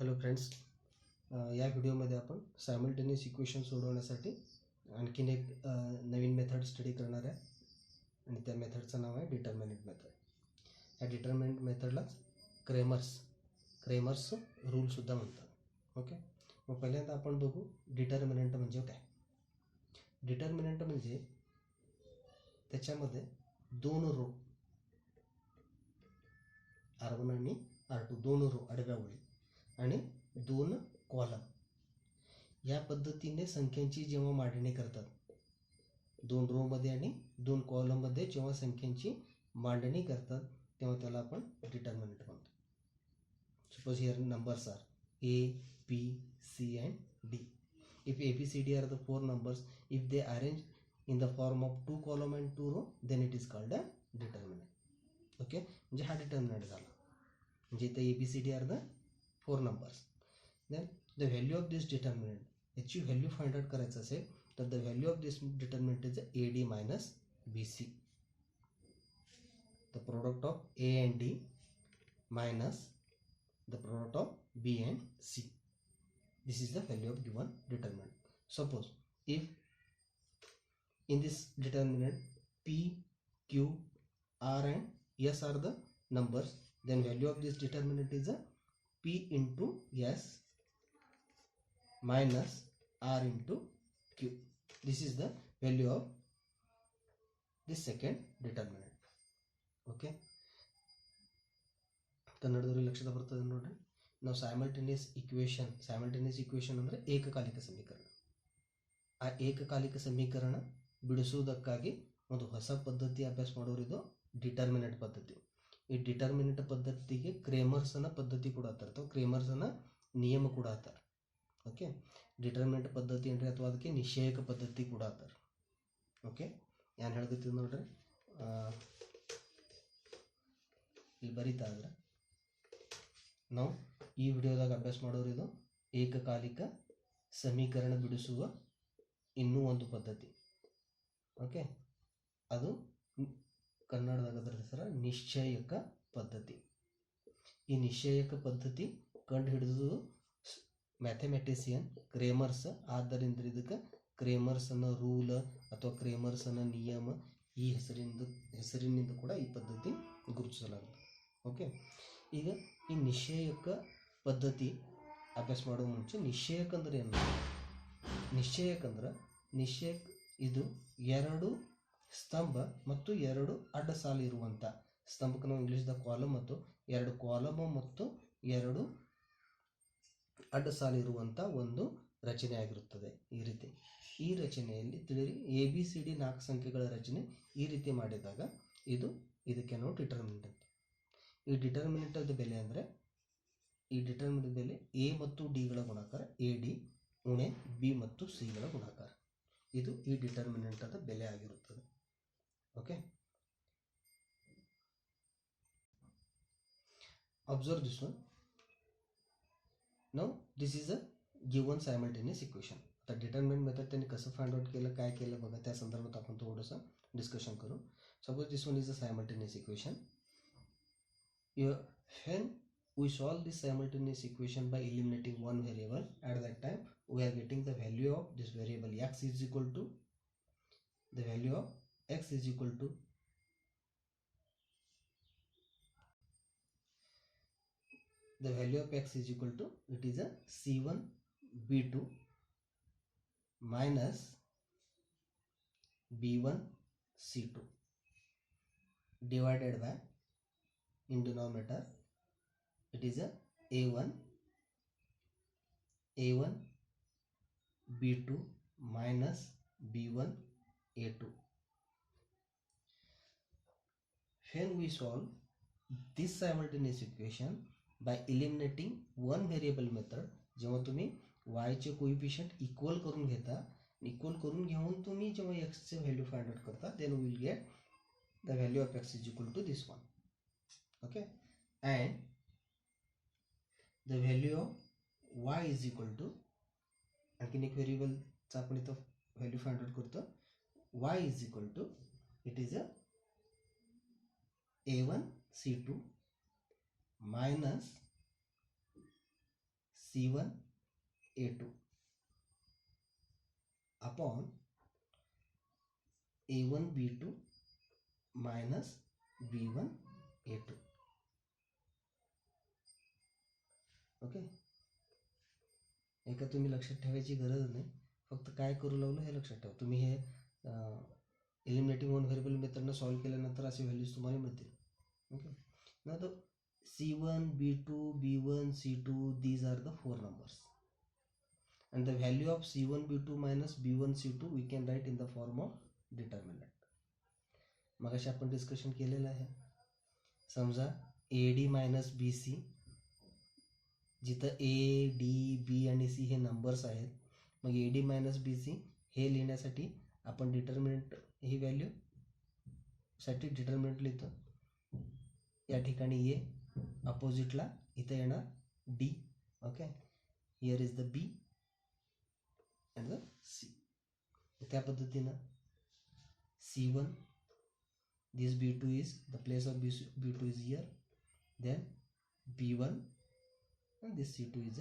Hello friends, या व्हिडिओमध्ये आपण सायमल्टेनियस इक्वेशन सोडवण्यासाठी आणखीन एक नवीन मेथड स्टडी करणार आहे आणि त्या मेथडचं नाव आहे डिटर्मिनंट मेथड. या डिटर्मिनंट मेथडलाच क्रेमर्स रूलसुद्धा म्हणतात. ओके, मग पहिल्यांदा आपण बघू डिटर्मिनंट म्हणजे काय. डिटर्मिनंट म्हणजे त्याच्यामध्ये दोन रो R1 आणि R2 दोन रो आडव्या ओळी आणि दोन कॉलम या पद्धतीने संख्यांची जेव्हा मांडणी करतात, दोन रो मध्ये आणि दोन कॉलम मध्ये जेव्हा संख्यांची मांडणी करतात तेव्हा त्याला आपण डिटर्मिनंट म्हणतो. Suppose here numbers are A, B, C and D. If A, B, C, D are the four numbers, if they arrange in the form of two column and two row, then it is called a determinant. Okay, म्हणजे हा determinant झाला. म्हणजे इथे A, B, C, D are the four numbers. Then the value of this determinant, याची value find out करायचं असेल तर the value of this determinant is AD minus BC. The product of A and D minus the product of B and C. This is the value of given determinant. Suppose if in this determinant P, Q, R and S are the numbers, then value of this determinant is a P into S minus R into Q. This is the value of this second determinant. Okay, ಕನ್ನಡದಲ್ಲಿ ಲಕ್ಷದ ಬರ್ತದೆ ನೋಡ್ರಿ. ನಾವು simultaneous equation ಅಂದರೆ ಏಕಕಾಲಿಕ ಸಮೀಕರಣ. ಆ ಏಕಕಾಲಿಕ ಸಮೀಕರಣ ಬಿಡಿಸುವುದಕ್ಕಾಗಿ ಒಂದು ಹೊಸ ಪದ್ಧತಿ ಅಭ್ಯಾಸ ಮಾಡೋರಿದು ಡಿಟರ್ಮಿನೆಂಟ್ ಪದ್ಧತಿ. ಈ ಡಿಟರ್ಮಿನೆಂಟ್ ಪದ್ಧತಿಗೆ ಕ್ರೇಮರ್ಸನ ಪದ್ಧತಿ ಕೂಡ ಅಂತಾರೆ ಅಥವಾ ಕ್ರೇಮರ್ಸನ ನಿಯಮ ಕೂಡ ಅಂತಾರೆ. ಓಕೆ, ಡಿಟರ್ಮಿನೆಂಟ್ ಪದ್ಧತಿ ಅಂದರೆ ಅಥವಾ ಅದಕ್ಕೆ ನಿಶ್ಚಯಕ ಪದ್ಧತಿ ಕೂಡ ಅಂತಾರೆ. ಓಕೆ, ಏನು ಹೇಳ್ಕತ್ತೀವಿ ನೋಡ್ರಿ, ಇಲ್ಲಿ ಬರೀತಾ ಇದ್ರೆ ನಾವು ಈ ವಿಡಿಯೋದಾಗ ಅಭ್ಯಾಸ ಮಾಡೋರಿದು ಏಕಕಾಲಿಕ ಸಮೀಕರಣ ಬಿಡಿಸುವ ಇನ್ನೂ ಒಂದು ಪದ್ಧತಿ. ಓಕೆ, ಅದು ಕನ್ನಡದಾಗ ಅದರ ಹೆಸರು ನಿಶ್ಚಯಕ ಪದ್ಧತಿ. ಈ ನಿಶ್ಚಯಕ ಪದ್ಧತಿ ಕಂಡು ಹಿಡಿದು ಮ್ಯಾಥಮೆಟಿಷಿಯನ್ ಕ್ರೇಮರ್ಸ್. ಆದ್ದರಿಂದ ಇದಕ್ಕೆ ಕ್ರೇಮರ್ಸನ ರೂಲ್ ಅಥವಾ ಕ್ರೇಮರ್ಸನ ನಿಯಮ ಈ ಹೆಸರಿನಿಂದ ಕೂಡ ಈ ಪದ್ಧತಿ ಗುರುತಿಸಲಾಗುತ್ತೆ. ಓಕೆ, ಈಗ ಈ ನಿಶ್ಚಯಕ ಪದ್ಧತಿ ಅಭ್ಯಾಸ ಮಾಡೋ ಮುಂಚೆ ನಿಶ್ಚಯಕ ಅಂದ್ರೆ ಏನು? ನಿಶ್ಚಯಕ ಇದು ಎರಡು ಸ್ತಂಭ ಮತ್ತು ಎರಡು ಅಡ್ಡ ಸಾಲು ಇರುವಂಥ ಸ್ತಂಭಕ್ಕೆ ನಾವು ಇಂಗ್ಲೀಷ್ದಾಗ ಕಾಲಮ್ ಮತ್ತು ಎರಡು ಕಾಲಮ್ ಮತ್ತು ಎರಡು ಅಡ್ಡ ಸಾಲು ಇರುವಂಥ ಒಂದು ರಚನೆ ಆಗಿರುತ್ತದೆ. ಈ ರಚನೆಯಲ್ಲಿ ತಿಳಿರಿ ABCD 4 ಸಂಖ್ಯೆಗಳ ರಚನೆ ಈ ರೀತಿ ಮಾಡಿದಾಗ ಇದಕ್ಕೆ ನಾವು ಡಿಟರ್ಮಿನೆಂಟ್ ಅಂತ. ಈ ಡಿಟರ್ಮಿನೆಂಟ್ ಬೆಲೆ ಅಂದರೆ ಈ ಡಿಟರ್ಮಿನೆಂಟ್ ಬೆಲೆ A ಮತ್ತು D ಗಳ ಗುಣಾಕಾರ AD ಉಣೆ B ಮತ್ತು C ಗಳ ಗುಣಾಕಾರ. ಇದು ಈ ಡಿಟರ್ಮಿನೆಂಟ್ ಬೆಲೆ ಆಗಿರುತ್ತದೆ. Okay, observe this one. Now this is a given simultaneous equation. आता डिटर्मिनंट मेथड त्यांनी कसं फाइंड आउट केलं, काय केलं बघा. त्या संदर्भात आपण थोडंसं डिस्कशन करू. Suppose this one is a simultaneous equation. When we solve this simultaneous equation by eliminating one variable, at that time we are getting the value of this variable x is equal to the value of x is equal to it is a C1 B2 minus B1 C2 divided by, in denominator it is a A1 B2 minus B1 A2. When we solve this simultaneous equation by eliminating one variable method, जेव्हा तुम्ही y चे coefficient equal करून घेता, equal करून घेऊन तुम्ही जेव्हा x चे व्हॅल्यू फाइंड आउट करता, then we will get the value of x is equal to this one. Okay, and the value of y is equal to, आणखीन एक व्हेरिएबलचा आपण इथं व्हॅल्यू फाइंड आउट करतो. y is equal to it is a A1 C2 minus C1 A2 upon A1 B2 minus B1 A2. Okay, एका तुम्ही लक्षात ठेवायची गरज नाही, फक्त काय करू लागलो हे लक्षात ठेवा. तुम्ही हे एलिमिनेटिंग वन व्हेरिएबल मेथडनं सॉल्व्ह केल्यानंतर असे व्हॅल्यूज तुम्हाला मिळतील. ओके, ना तर C1 B2 B1 C2 these are the four numbers and the value of C1 B2 minus B1 C2 we can write in the form of determinant. मगाशी आपण discussion केलेलं आहे. समजा AD मायनस BC, जिथं A D B आणि C हे numbers आहेत, मग AD minus BC हे लिहिण्यासाठी आपण डिटर्मिनंट ही व्हॅल्यू साठी डिटर्मिनंट लिहितो. या ठिकाणी A, अपोजिटला इथं येणार D. Okay, here is the B and the C. त्या पद्धतीनं C1, this B2 is, the place of B2 is here, then B1 and this C2 is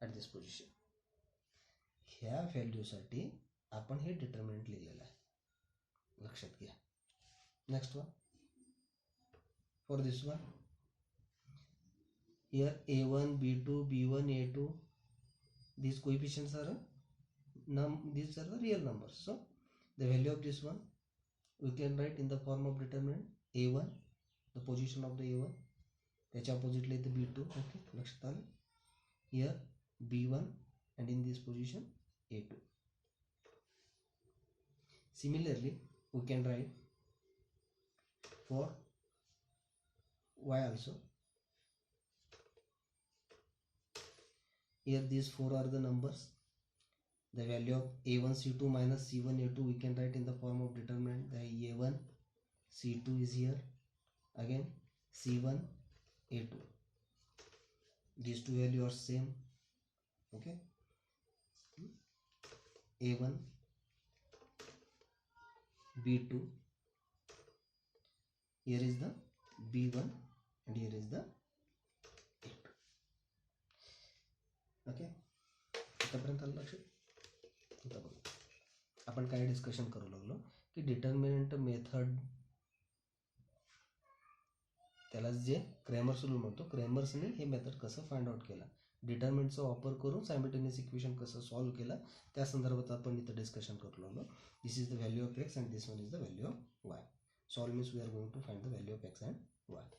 at this position. ह्या व्हॅल्यूसाठी आपण हे डिटर्मिनंट लिहिलेलं आहे, लक्षात घ्या. Next one, for this one here A1 B2 B1 A2, these coefficients are these are the real numbers, so the value of this one we can write in the form of determinant A1, the position of the A1, त्याच्या अपोजिटला इथं B2. Okay, लक्षात आलं. here B1 and in this position A2. Similarly we can write for Y also. Here these four are the numbers. The value of A1 C2 minus C1 A2 we can write in the form of determinant. The A1 C2 is here, again C1 A2. These two values are same. Okay, A1 B2, here is the B1 and here is the A2. Okay, आतापर्यंत आलं लक्षात. आता बघा आपण काय discussion करू लागलो की डिटर्मिनंट मेथड, त्याला जे क्रॅमर्स रूल म्हणतो, क्रॅमर्सने हे मेथड कसं फाइंड आउट केला, डिटर्मिनंटचा वापर करून सायमल्टेनियस इक्वेशन कसं सॉल्व्ह केलं, त्या संदर्भात आपण इथं डिस्कशन करू लागलो. This is the value of x and this one is the value of y. Solve means we are going to find the value of x and y.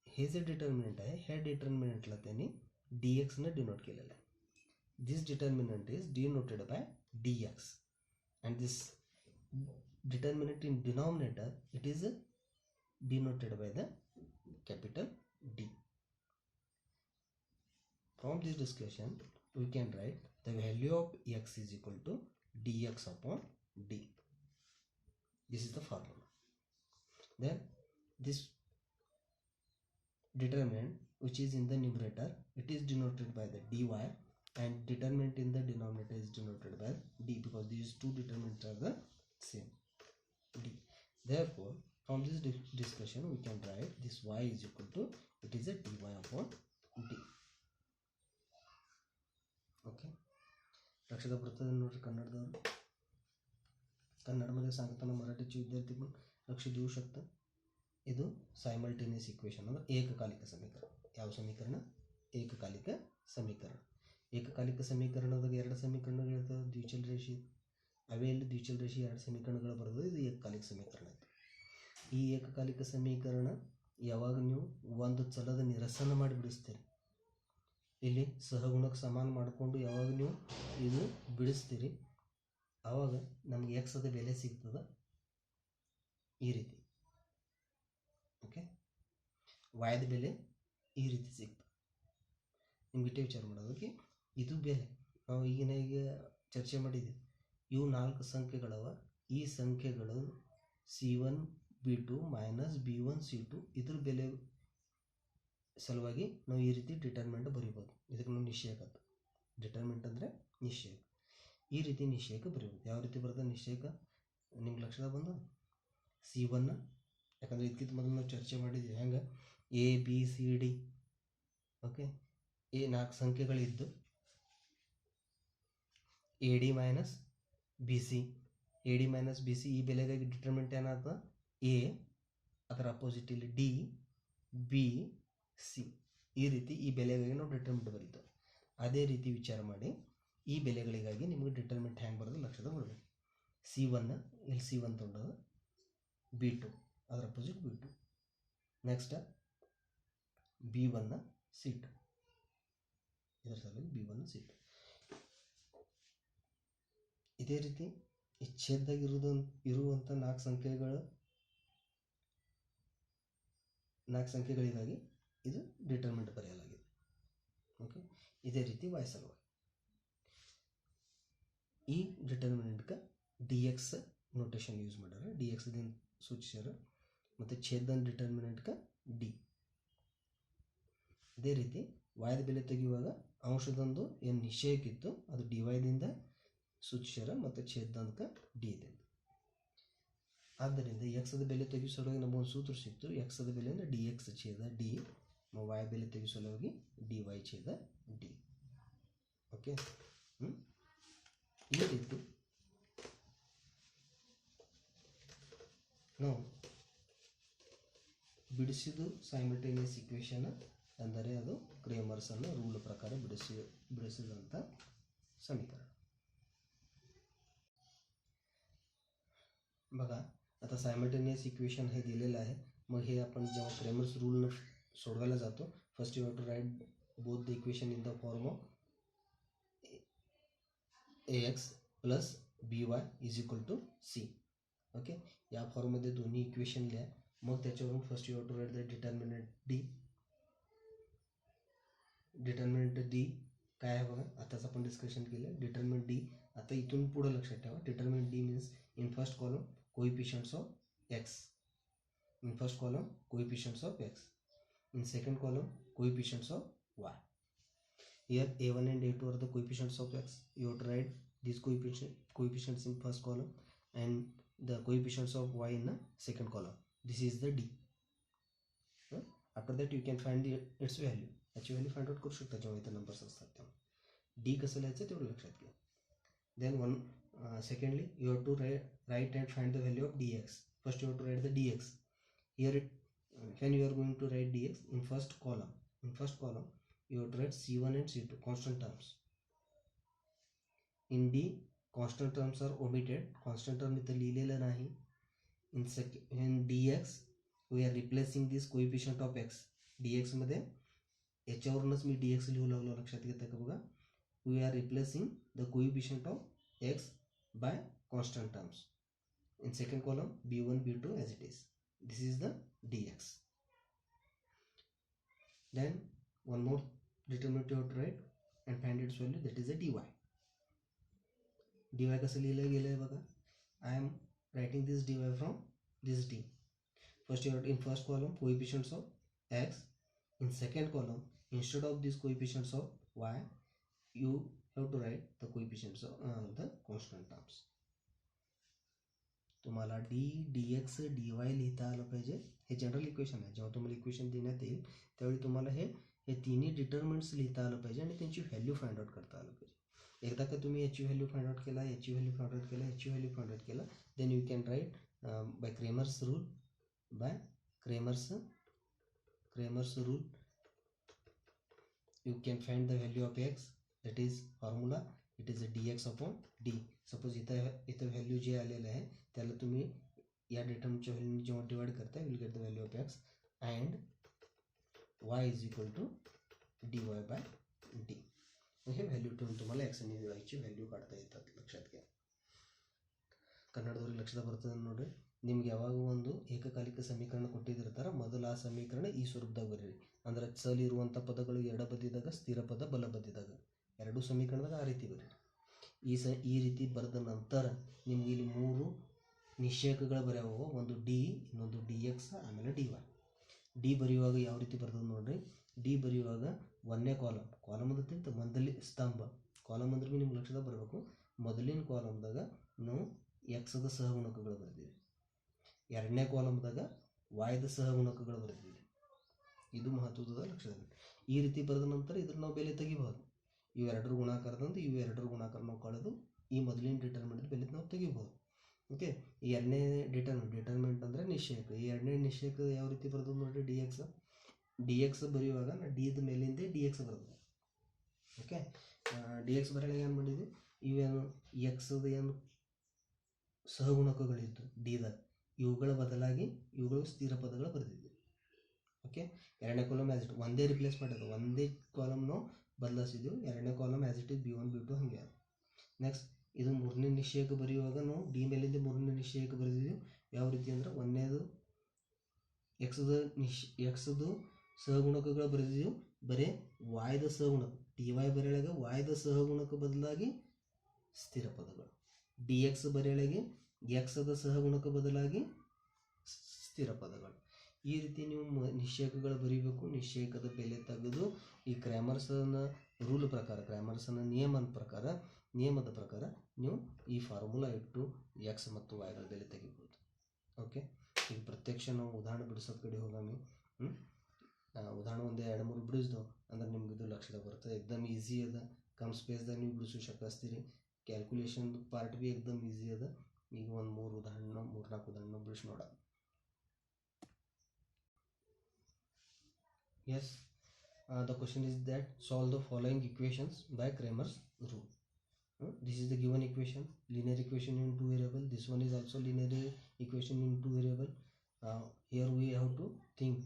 हे जे डिटर्मिनंट आहे, ह्या डिटर्मिनंटला त्यांनी dx ने डिनोट केलेलं आहे. This determinant is denoted by dx and this determinant in denominator it is denoted by the capital D. From this discussion we can write the value of x is equal to dx upon D. This is the formula. Then this determinant which is in the numerator, it is denoted by the dy, and determinant in the denominator is denoted by d, because these two determinants are the same, d. Therefore from this discussion we can write this y is equal to, it is a dy upon d. Okay, लक्षात प्रत्येक कन्नड कन्नडमध्ये सांगताना मराठीचे विद्यार्थी पण लक्ष देऊ शकतात. ಇದು ಸೈಮಲ್ಟೇನಿಯಸ್ ಈಕ್ವೇಷನ್ ಅಂದರೆ ಏಕಕಾಲಿಕ ಸಮೀಕರಣ. ಯಾವ ಸಮೀಕರಣ? ಏಕಕಾಲಿಕ ಸಮೀಕರಣ. ಏಕಕಾಲಿಕ ಸಮೀಕರಣದಾಗ ಎರಡು ಸಮೀಕರಣಗಳಿರ್ತವೆ, ದ್ವಿಚಲ ರೇಷಿ. ಅವೆಯಲ್ಲಿ ದ್ವಿಚಲ ರೇಷಿ ಎರಡು ಸಮೀಕರಣಗಳು ಬರ್ತದೆ, ಇದು ಏಕಕಾಲಿಕ ಸಮೀಕರಣ ಆಯಿತು. ಈ ಏಕಕಾಲಿಕ ಸಮೀಕರಣ ಯಾವಾಗ ನೀವು ಒಂದು ಚಲದ ನಿರಸನ ಮಾಡಿ ಬಿಡಿಸ್ತೀರಿ, ಇಲ್ಲಿ ಸಹಗುಣಕ್ಕೆ ಸಮಾನ ಮಾಡಿಕೊಂಡು ಯಾವಾಗ ನೀವು ಇದು ಬಿಡಿಸ್ತೀರಿ, ಆವಾಗ ನಮಗೆ ಎಕ್ಸದ ಬೆಲೆ ಸಿಗ್ತದೆ ಈ ರೀತಿ. ಓಕೆ, ವಾಯ್ದ ಬೆಲೆ ಈ ರೀತಿ ಸಿಗ್ತದೆ. ನಿಮ್ಗೆ ಇಟ್ಟೇ ವಿಚಾರ ಮಾಡೋದಕ್ಕೆ ಇದು ಬೆಲೆ ನಾವು ಈಗ ಚರ್ಚೆ ಮಾಡಿದ್ದೀವಿ. ಇವು 4 ಸಂಖ್ಯೆಗಳವ. ಈ ಸಂಖ್ಯೆಗಳು C1 B2 minus B1 C2 ಇದ್ರ ಬೆಲೆ ಸಲುವಾಗಿ ನಾವು ಈ ರೀತಿ ಡಿಟರ್ಮಿನೆಂಟ್ ಬರೀಬೋದು. ಇದಕ್ಕೆ ನಾವು ನಿಶ್ಚಯಕ, ಡಿಟರ್ಮಿನೆಂಟ್ ಅಂದರೆ ನಿಶ್ಚಯಕ. ಈ ರೀತಿ ನಿಶ್ಚಯಕ ಬರೀಬೋದು. ಯಾವ ರೀತಿ ಬರ್ತದೆ ನಿಶ್ಚಯಕ ನಿಮ್ಗೆ ಲಕ್ಷದ ಬಂದ C1, ಯಾಕಂದರೆ ಇದಕ್ಕಿಂತ ಮೊದಲು ನಾವು ಚರ್ಚೆ ಮಾಡಿದ್ದೀವಿ ಹೆಂಗೆ A B C D okay. ಈ 4 ಸಂಖ್ಯೆಗಳಿದ್ದು A D minus B C, A D minus B C ಈ ಬೆಲೆಗಾಗಿ ಡಿಟರ್ಮಿನೆಂಟ್ ಏನಾಗ್ತದೆ ಎ, ಅದರ ಅಪೋಸಿಟ್ ಇಲ್ಲಿ ಡಿ, ಬಿ, ಸಿ. ಈ ರೀತಿ ಈ ಬೆಲೆಗಾಗಿ ನಾವು ಡಿಟರ್ಮಿನೆಂಟ್ ಬರೀತೇವೆ. ಅದೇ ರೀತಿ ವಿಚಾರ ಮಾಡಿ ಈ ಬೆಲೆಗಳಿಗಾಗಿ ನಿಮಗೆ ಡಿಟರ್ಮಿನೆಂಟ್ ಹ್ಯಾಂಗೆ ಬರೋದು ಲಕ್ಷದ ಬರಬೇಕು. C1 ಇಲ್ಲಿ C1 ತೊಗೊಂಡದ, B2 ಅದರ opposite B2, next B1 C2 ಇದರ ಸಲುವಾಗಿ B1 C2. ಇದೇ ರೀತಿ ಈ ಛೇದದಾಗ ಇರುವಂಥ 4 ಸಂಖ್ಯೆಗಳಿಗಾಗಿ ಇದು ಡಿಟರ್ಮಿನೆಂಟ್ ಬರೆಯಲಾಗಿದೆ. ಓಕೆ. ಇದೇ ರೀತಿ y ಸಲುವಾಗಿ ಈ ಡಿಟರ್ಮಿನೆಂಟ್ಗೆ ಡಿ ಎಕ್ಸ್ ನೋಟೇಷನ್ ಯೂಸ್ ಮಾಡ್ಯಾರ, ಡಿ ಎಕ್ಸ್ದಿಂದ ಸೂಚಿಸ್ಯಾರ, ಮತ್ತು ಛೇದನ ಡಿಟರ್ಮಿನೆಂಟ್ಗೆ ಡಿ. ಅದೇ ರೀತಿ ವಾಯ್ದ ಬೆಲೆ ತೆಗೆಯುವಾಗ ಅಂಶದೊಂದು ಏನು ನಿಶ್ಚಯಕ್ಕಿತ್ತು ಅದು ಡಿ ವೈದಿಂದ ಸೂಚಿಸ್ಯಾರ ಮತ್ತು ಛೇದಕ್ಕೆ ಡಿ ಇದೆ. ಆದ್ದರಿಂದ ಎಕ್ಸದ ಬೆಲೆ ತೆಗೆಸಲುವಾಗಿ ನಮಗೊಂದು ಸೂತ್ರ ಸಿಕ್ತು. ಎಕ್ಸದ ಬೆಲೆ ಅಂದರೆ ಡಿ ಎಕ್ಸ್ ಛೇದ ಡಿ, ವಾಯ್ ಬೆಲೆ ತೆಗೆಸಲುವಾಗಿ ಡಿ ವೈ ಛೇದ ಡಿ. ಓಕೆ. ಈ ರೀತಿ ನಾವು ಬಿಡಿಸಿದ್ದು ಸೈಮಲ್ಟೇನಿಯಸ್ ಇಕ್ವೇಷನ್ ಅಂದರೆ ಅದು ಕ್ರೇಮರ್ಸನ್ನು ರೂಲ್ प्रकार बिडिसिದಂಥ समीकरण. बघा आता सायमल्टेनियस इक्वेशन हे दिलेलं आहे. मग हे आपण जेव्हा क्रेमर्स रूल सोडवायला जातो, first you have to write both the equation in the form of ax plus by is equal to c. Okay. या फॉर्ममध्ये दोन्ही इक्वेशन लिहा. मग त्याच्यावरून first you have to write the determinant D. Determinant D काय आहे बघा, आताच आपण डिस्कशन केलं. डिटर्मिनंट डी आता इथून पुढे लक्षात ठेवा. Determinant D means in first column coefficients of x, in first column coefficients of x, in second column coefficients of y. Here a1 and a2 are the coefficients of x. You have to write these coefficients in first column and the coefficients of y in the second column. This is the d. After that you can find its value. याची value find out करू शकता जेव्हा इथे numbers असतात तेव्हा. D कसं लिहायचं तेवढं लक्षात घ्या. Then secondly you have to write and find the value of dx. First you have to write the dx. Here when you are going to write dx in first column you have to write c1 and c2 constant terms. In d constant terms are omitted. constant term इथे लिहिलेलं नाही. in dx we are replacing this coefficient of x. dx मध्ये याच्यावरूनच मी dx लिहू लागलो, लक्षात घेता का बघा. we are replacing the coefficient of x by constant terms. In second column b1 b2 as it is. This is the dx. Then one more determinant you have to write and find its value, that is the dy. dy कसं लिहिलं गेलंय बघा. I am writing this dy from this d. First you write in first column coefficients of x. In second column instead of these coefficients of y you have to write the coefficients of the constant terms. तुम्हाला D D x D Y लिहिता आलं पाहिजे. हे general equation आहे. जेव्हा तुम्हाला equation देण्यात येईल त्यावेळी तुम्हाला हे तिन्ही डिटर्मिनंट्स लिहिता आलं पाहिजे आणि त्यांची व्हॅल्यू फाइंड आउट करता आलं पाहिजे. एकदा का तुम्ही याची व्हॅल्यू फाइंड आउट केला, याची व्हॅल्यू फाइंड आउट केला, याची व्हॅल्यू फाइंड आउट केला, then you can write by Cramer's rule. By Cramer's rule you can find the value of x, that is formula, it is a dx upon d. Suppose इथं value जे आलेलं आहे त्याला तुम्ही या डिटर्मिनंटच्या व्हॅल्यूने जेव्हा divide करता will get the value of x and y is equal to dy by d. हे value ठेवून तुम्हाला x आणि y ची व्हॅल्यू काढता येतात, ಲಕ್ಷಾತ್ घ्या. ಕನ್ನಡದವರಿಗೆ ಲಕ್ಷದ ಬರ್ತದೆ ನೋಡ್ರಿ. ನಿಮ್ಗೆ ಯಾವಾಗ ಒಂದು ಏಕಕಾಲಿಕ ಸಮೀಕರಣ ಕೊಟ್ಟಿರ್ತಾರೆ, ಮೊದಲು ಆ ಸಮೀಕರಣ ಈ ಸ್ವರೂಪದಾಗ ಬರೀರಿ. ಅಂದ್ರೆ ಚಲ್ ಇರುವಂಥ ಪದಗಳು ಎಡ ಬದಿದಾಗ, ಸ್ಥಿರ ಪದ ಬಲ ಬದಿದಾಗ, ಎರಡೂ ಸಮೀಕರಣದಾಗ ಆ ರೀತಿ ಬರೀರಿ. ಈ ರೀತಿ ಬರೆದ ನಂತರ ನಿಮ್ಗೆ ಇಲ್ಲಿ 3 ನಿಶ್ಚಯಕಗಳು ಬರೆಯವು. ಒಂದು ಡಿ, ಇನ್ನೊಂದು ಡಿ ಎಕ್ಸ್, ಆಮೇಲೆ ಡಿ ವೈ. ಡಿ ಬರೆಯುವಾಗ ಯಾವ ರೀತಿ ಬರ್ತದೆ ನೋಡ್ರಿ. ಡಿ ಬರೆಯುವಾಗ ಒಂದನೇ ಕಾಲಮ್ ಅಂತಿಂತ ಮೊದಲೇ ಸ್ತಂಭ. ಕಾಲಮ್ ಅಂದ್ರೆ ಭೀ ನಿಮ್ಗೆ ಲಕ್ಷದಾಗ ಬರಬೇಕು. ಮೊದಲಿನ ಕಾಲಮ್ದಾಗ ನಾವು ಎಕ್ಸದ ಸಹಗುಣಕಗಳು ಬರೆದಿವಿ, ಎರಡನೇ ಕಾಲಮ್ದಾಗ ವಾಯ್ದ ಸಹಗುಣಕಗಳು ಬರೆದಿವಿ. ಇದು ಮಹತ್ವದ ಲಕ್ಷದಲ್ಲಿ. ಈ ರೀತಿ ಬರೆದ ನಂತರ ಇದ್ರ ನಾವು ಬೆಲೆ ತೆಗಿಬಹುದು. ಇವೆರಡರ ಗುಣಾಕಾರದಂದು ಇವೆರಡರ ಗುಣಾಕಾರ ನಾವು ಕಳೆದು ಈ ಮೊದಲಿನ ಡಿಟರ್ಮಿನೆಂಟ್ ಬೆಲೆ ನಾವು ತೆಗಿಬಹುದು. ಓಕೆ, ಈ ಎರಡನೇ ಡಿಟರ್ಮಿನೆಂಟ್ ಅಂದರೆ ನಿಶ್ಚಯಕ. ಈ ಎರಡನೇ ನಿಶ್ಚಯಕ ಯಾವ ರೀತಿ ಬರೋದು ನೋಡಿರಿ, ಡಿ ಎಕ್ಸ್ ಬರೆಯುವಾಗ ನಾ ಡಿದ ಮೇಲಿಂದ ಡಿ ಎಕ್ಸ್ ಬರೋದು. ಓಕೆ, ಡಿ ಎಕ್ಸ್ ಬರೆಯಲಾಗ ಏನು ಮಾಡಿದ್ವಿ, ಇವೇನು ಎಕ್ಸದ ಏನು ಸಹಗುಣಕಗಳಿದ್ದು ಡಿದಾಗ ಇವುಗಳ ಬದಲಾಗಿ ಇವುಗಳು ಸ್ಥಿರ ಪದಗಳು ಬರೆದಿದ್ವಿ. ಓಕೆ, ಎರಡನೇ ಕಾಲಮ್ ಆ್ಯಸ್ ಇಟ್ ಒಂದೇ ರಿಪ್ಲೇಸ್ ಮಾಡಿದ್ದು, ಒಂದೇ ಕಾಲಮ್ನು ಬದಲಾಯಿಸಿದ್ವಿ. ಎರಡನೇ column as it is B1 B2 ಹಾಗೆ ಅದು. ನೆಕ್ಸ್ಟ್ ಇದು ಮೂರನೇ ನಿಶ್ಚಯಕ ಬರೆಯುವಾಗ ನಾವು ಡಿ ಮೇಲಿಂದ ಮೂರನೇ ನಿಶ್ಚಯಕ ಬರೆದಿದ್ದೀವಿ. ಯಾವ ರೀತಿ ಅಂದ್ರೆ ಒಂದನೇದು ಎಕ್ಸದು ಸಹಗುಣಕಗಳು ಬರೆದಿದ್ದೀವಿ, ಬರೀ ವಾಯ್ದ ಸಹಗುಣಕ ಡಿ ವೈ ಬರೆಯೊಳಗೆ ವಾಯ್ದ ಸಹಗುಣಕ ಬದಲಾಗಿ ಸ್ಥಿರ ಪದಗಳು, ಡಿ ಎಕ್ಸ್ ಬರೆಯೊಳಗೆ ಎಕ್ಸದ ಸಹಗುಣಕ ಬದಲಾಗಿ ಸ್ಥಿರ ಪದಗಳು. ಈ ರೀತಿ ನೀವು ನಿಶ್ಚಯಕಗಳು ಬರೀಬೇಕು. ನಿಶ್ಚಯಕದ ಬೆಲೆ ತೆಗೆದು ಈ ಕ್ರ್ಯಾಮರ್ಸನ ರೂಲ್ ಪ್ರಕಾರ, ಕ್ರ್ಯಾಮರ್ಸನ ನಿಯಮದ ಪ್ರಕಾರ ನೀವು ಈ ಫಾರ್ಮುಲಾ ಇಟ್ಟು ಎಕ್ಸ್ ಮತ್ತು ವೈಗಳ ಬೆಲೆ ತೆಗಿಬೋದು. ಓಕೆ, ಈಗ ಪ್ರತ್ಯಕ್ಷ ನಾವು ಉದಾಹರಣೆ ಬಿಡಿಸೋದು ಕಡೆ ಹೋಗಾಮಿ. ಉದಾಹರಣೆ ಒಂದು 2-3 ಬಿಡಿಸ್ದವು ಅಂದ್ರೆ ನಿಮ್ಗೆ ಇದು ಲಕ್ಷದಾಗ ಬರ್ತದೆ. ಎಕ್ದಮ್ ಈಸಿ ಅದ, ಕಮ್ ಸ್ಪೇಸ್ದಾಗ ನೀವು ಬಿಡಿಸೋ ಶಕ್ತಿಸ್ತೀರಿ. ಕ್ಯಾಲ್ಕುಲೇಷನ್ ಪಾರ್ಟ್ ಬಿ ಎಕ್ದಮ್ ಈಸಿ ಅದ. ಈಗ ಒಂದು 3-4 ಉದಾಹರಣೆ ಬಿಡಿಸಿ ನೋಡ. Yes, the question is that solve the following equations by Cramer's rule. This is the given equation, linear equation in 2 variable. This one is also linear equation in 2 variable. Here we have to think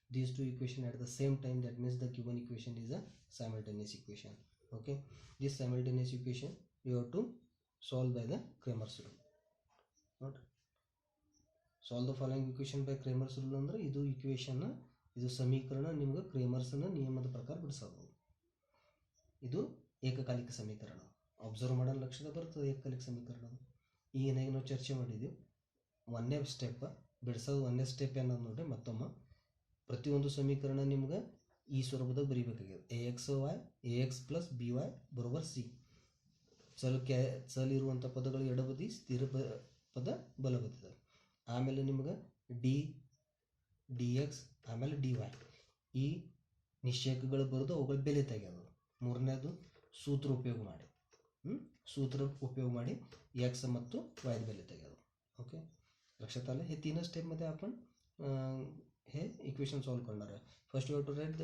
these two equations at the same time. That means the given equation is a simultaneous equation. Okay, this simultaneous equation you have to solve by the Cramer's rule. Not solve the following equation by Cramer's rule ಅಂದ್ರೆ ಇದು equation, ಇದು ಸಮೀಕರಣ ನಿಮ್ಗೆ ಕ್ರೇಮರ್ಸನ ನಿಯಮದ ಪ್ರಕಾರ ಬಿಡಿಸೋದು. ಇದು ಏಕಕಾಲಿಕ ಸಮೀಕರಣ. ಅಬ್ಸರ್ವ್ ಮಾಡೋ ಲಕ್ಷದ ಬರ್ತದೆ ಏಕಕಾಲಿಕ ಸಮೀಕರಣ. ಈಗೇನಾಗಿ ನಾವು ಚರ್ಚೆ ಮಾಡಿದ್ದೀವಿ, ಒಂದೇ ಸ್ಟೆಪ್ ಬಿಡಿಸೋದು. ಒಂದೇ ಸ್ಟೆಪ್ ಏನದು ನೋಡಿ, ಮತ್ತೊಮ್ಮೆ ಪ್ರತಿಯೊಂದು ಸಮೀಕರಣ ನಿಮ್ಗೆ ಈ ಸ್ವರೂಪದಾಗ ಬರೀಬೇಕಾಗಿದೆ. AX plus BY ಬರೋಬರ್ C. ಚಲ್ ಇರುವಂಥ ಪದಗಳು ಎಡಬದಿ, ಸ್ಥಿರ ಪದ ಬಲಬದಿದೆ. ಆಮೇಲೆ ನಿಮ್ಗೆ DX ಆಮೇಲೆ DY ಈ ನಿಶ್ಚಯಕಗಳು ಬರೋದು, ಅವುಗಳ ಬೆಲೆ ತೆಗೆಯೋದು. ಮೂರನೇದು ಸೂತ್ರ ಉಪಯೋಗ ಮಾಡಿ ಎಕ್ಸ್ ಮತ್ತು ವೈದ ಬೆಲೆ ತೆಗೆಯೋದು. ओके, लक्षात आलं. हे 3 स्टेपमध्ये आपण हे इक्वेशन सॉल्व करणार आहे. First you have to write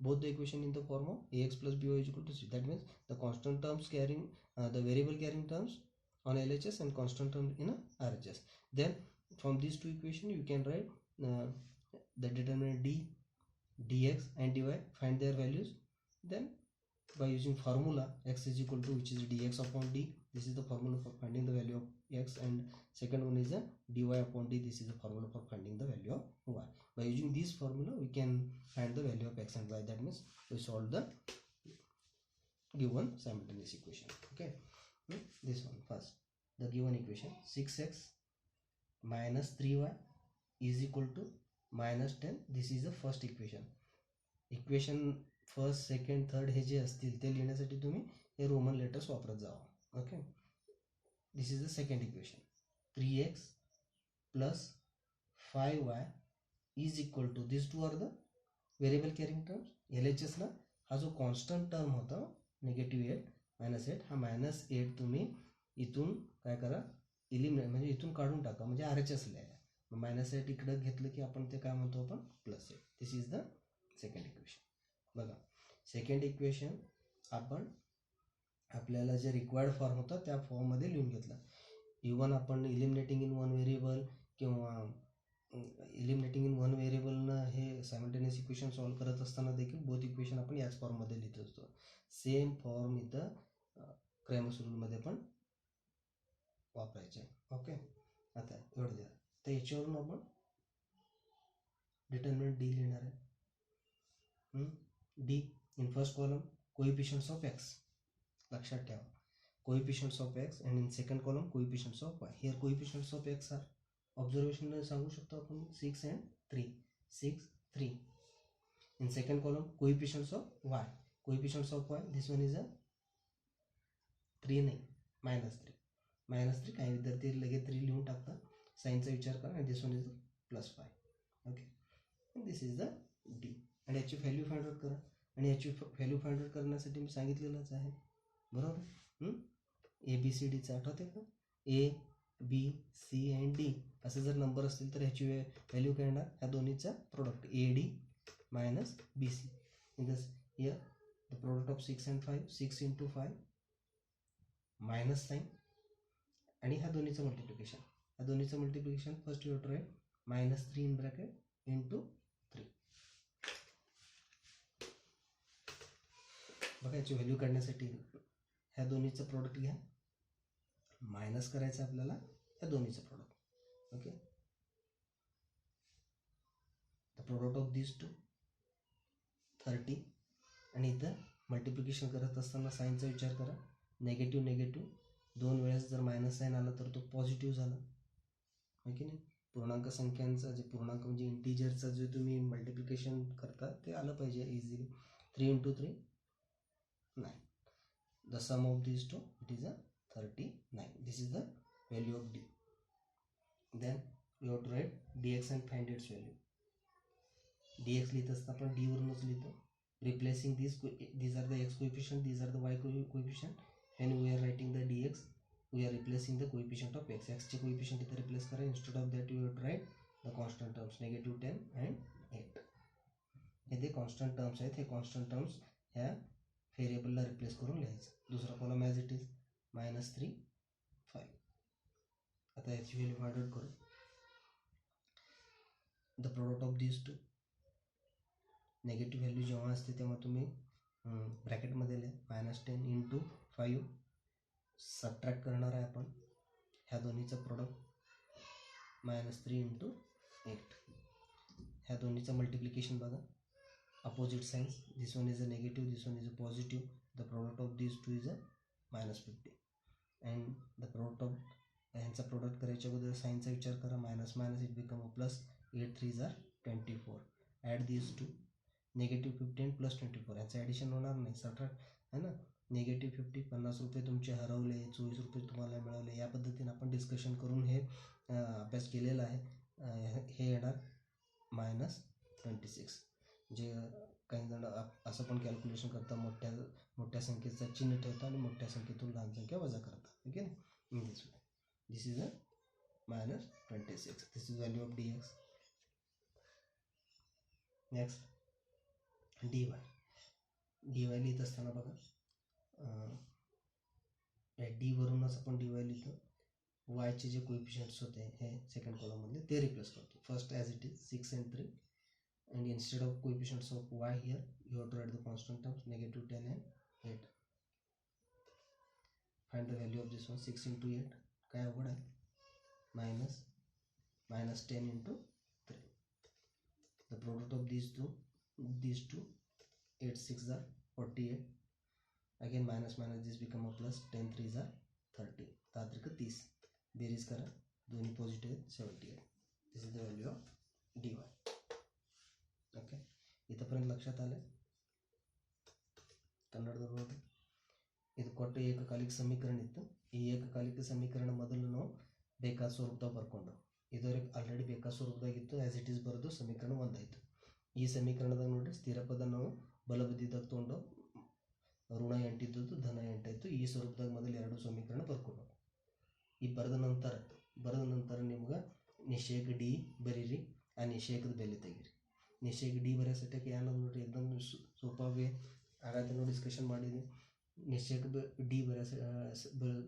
both the equation in the form of ax plus by is equal to c. That means the constant terms carrying the variable carrying terms on LHS and constant term in RHS. Then from these two equations you can write the determinant dx and dy, find their values. Then by using formula x is equal to, which is dx upon d, this is the formula for finding the value of x, and second one is a dy upon d, this is the formula for finding the value of y. By using this formula we can find the value of x and y. That means we solve the given simultaneous equation. Okay, this one first, the given equation 6x minus 3y is equal to minus 10. This is the first equation. First second third हे जे असतील ते लिहिण्यासाठी तुम्ही हे Roman letters वापरत जावा. Okay, this is the second equation. 3x plus 5y is equal to, this two are the variable carrying terms. LHS ला हा जो कॉन्स्टंट टर्म होता -8 -8, हा -8 तुम्ही इथून काय करा, इलिमिनेट म्हणजे इथून काढून टाका, म्हणजे RHS ला आहे. -8 इकडे घेतलं की आपण ते काय म्हणतो आपण +8. This is the second equation. बघा, सेकंड इक्वेशन आपण आपल्याला जे रिक्वायर्ड फॉर्म होता त्या फॉर्ममध्ये लिहून घेतला. इवन आपण इलिमिनेटिंग इन वन व्हेरिएबल किंवा इलिमिनेटिंग इन वन व्हेरिएबलनं हे सायमल्टेनियस इक्वेशन सॉल्व करत असताना देखील बोथ इक्वेशन आपण याच फॉर्ममध्ये लिहित असतो. सेम फॉर्म इथं क्रॅमर्स रूलमध्ये पण वापरायचे. ओके, आता एवढं द्या. तर याच्यावरून आपण डिटर्मिनंट डी लिहिणार आहे. D in first column coefficients of x, लक्षात ठेवा, coefficients of x, and in second column coefficients of y. Here coefficients of x are, observation सांगू शकतो आपण 6 and 3. 6 3. In second column coefficients of y, coefficients of y, this one is a 3 नाही -3 काही विद्यार्थी लगेच 3 लिहून टाकतात, साइनचा विचार करा. and this one is +5. okay, and this is the D, and याची व्हॅल्यू फाइंड आउट करा. आणि याची व्हॅल्यू फाइंड आउट करण्यासाठी मी सांगितलेलंच आहे, बरोबर. ABCDचं आठवते का? ABCD असे जर नंबर असतील तर ह्याची व्हॅल्यू काय येणार? ह्या दोन्हीचा product AD minus BC. In this here the product of 6 and 5, 6 into 5 minus sign आणि ह्या दोन्हीचं मल्टिप्लिकेशन. ह्या दोन्हीचं multiplication first you try -3 in bracket into 3. बघा याची व्हॅल्यू काढण्यासाठी ह्या दोन्हीचं प्रोडक्ट घ्या, मायनस करायचं आपल्याला ह्या दोन्हीचं product. Okay, the product of this two 30 आणि इथं मल्टिप्लिकेशन करत असताना साईनचा विचार करा. नेगेटिव्ह नेगेटिव्ह 2 वेळेस जर मायनस साईन आला तर तो पॉझिटिव्ह झाला, आहे की नाही. पूर्णांक संख्यांचा जे पूर्णांक म्हणजे इंटिजरचा जे तुम्ही मल्टिप्लिकेशन करता ते आलं पाहिजे easily. 3 into 3 9. The sum of this two it is 39. This is the value of D. Then you have to write dx and find its value. dx लिहित असता आपण D वरूनच लिहितो. Replacing these are the x coefficient, these are the y coefficient. When we are writing the dx, we are replacing the coefficient of x. X चे coefficient इथे replace करा. Instead of that, you have to write the constant terms -10 and 8. हे ते constant terms आहेत. हे constant terms ह्या व्हेरिएबलला replace करून लिहायचं. दुसरा कॉलम ॲज इट इज -3 5. आता याची व्हॅल्यू फाइंड आउट करू. The product of this two, negative value जेव्हा असते तेव्हा तुम्ही ब्रॅकेटमध्ये लिहा -10 into 5. सबट्रॅक्ट करणार आहे आपण ह्या दोन्हीचं प्रोडक्ट -3 into 8. ह्या दोन्हीचं मल्टिप्लिकेशन बघा, opposite signs. This one is a negative, this one is a positive. The product of this two is a -50 and the product of ह्यांचा प्रोडक्ट करायच्या अगोदर साईनचा विचार करा. Minus minus it become a plus. 8 3s are 24. Add this to -15 + 24. ह्याचं addition होणार नाही, subtract है ना. -50 50 रुपये तुमचे हरवले, 24 रुपये तुम्हाला मिळवले. या पद्धतीने आपण डिस्कशन करून हे अभ्यास केलेला आहे. हे येणार -26. जे काही जण असं पण कॅल्क्युलेशन करतात, मोठ्या संख्येचं चिन्ह ठेवतात आणि मोठ्या संख्येतून लहान संख्या वजा करतात, ओके ना. In this way this is a -26. This is value of dx. Next dy. लिहित असताना बघा D वरूनच आपण dy लिहितो. वायचे जे कोएफिशियंट्स होते हे सेकंड कॉलममधले ते रिप्लेस करतो. First as it is 6 and 3 and instead of coefficients of y here you have to write the constant terms -10 and 8. Find the value of this one. 6 into 8 काय अवघड आहे, -10 into 3. the product of these two 8 6s are 48. again minus this become a plus. 10 3s are 30. 30 बेरीज करा, दोन्ही positive आहेत. 78. This is the value of dy. Okay, इथंपर्यंत लक्षात आलं. ಕನ್ನಡದೊಳಗೆ ಇದು ಕೊಟ್ಟು ಏಕಕಾಲಿಕ ಸಮೀಕರಣ ಇತ್ತು. ಈ ಏಕಕಾಲಿಕ ಸಮೀಕರಣ ಮೊದಲು ನಾವು ಬೇಕಾದ ಸ್ವರೂಪದಾಗ ಬರ್ಕೊಂಡು, ಇದುವರೆಗೆ ಆಲ್ರೆಡಿ ಬೇಕಾದ ಸ್ವರೂಪದಾಗಿತ್ತು. ಆ್ಯಸ್ ಇಟ್ ಈಸ್ ಬರೆದು ಸಮೀಕರಣ ಒಂದಾಯಿತು. ಈ ಸಮೀಕರಣದಾಗ ನೋಡಿರಿ ಸ್ಥಿರ ಪದ ನಾವು ಬಲಬದಿದಾಗ ತೊಗೊಂಡು ಋಣ 8 ಇದ್ದದ್ದು ಧನ 8 ಆಯಿತು. ಈ ಸ್ವರೂಪದಾಗ ಮೊದಲು ಎರಡು ಸಮೀಕರಣ ಬರ್ಕೊಂಡು, ಈ ಬರೆದ ನಂತರ ನಿಮ್ಗೆ ನಿಶ್ಚಯಕ ಡಿ ಬರೀರಿ, ಆ ನಿಶ್ಚಯಕದ ಬೆಲೆ ತೆಗೀರಿ. ನಿಶ್ಚಯಕ ಡಿ ಬರೆಯೋಸಟ್ಟಕ್ಕೆ ಏನದು ನೋಡಿರಿ, एकदम सोपा वे ಆಗಾತ ನಾವು ಡಿಸ್ಕಷನ್ ಮಾಡಿದ್ವಿ. ನಿಶ್ಚಯಕ ಡಿ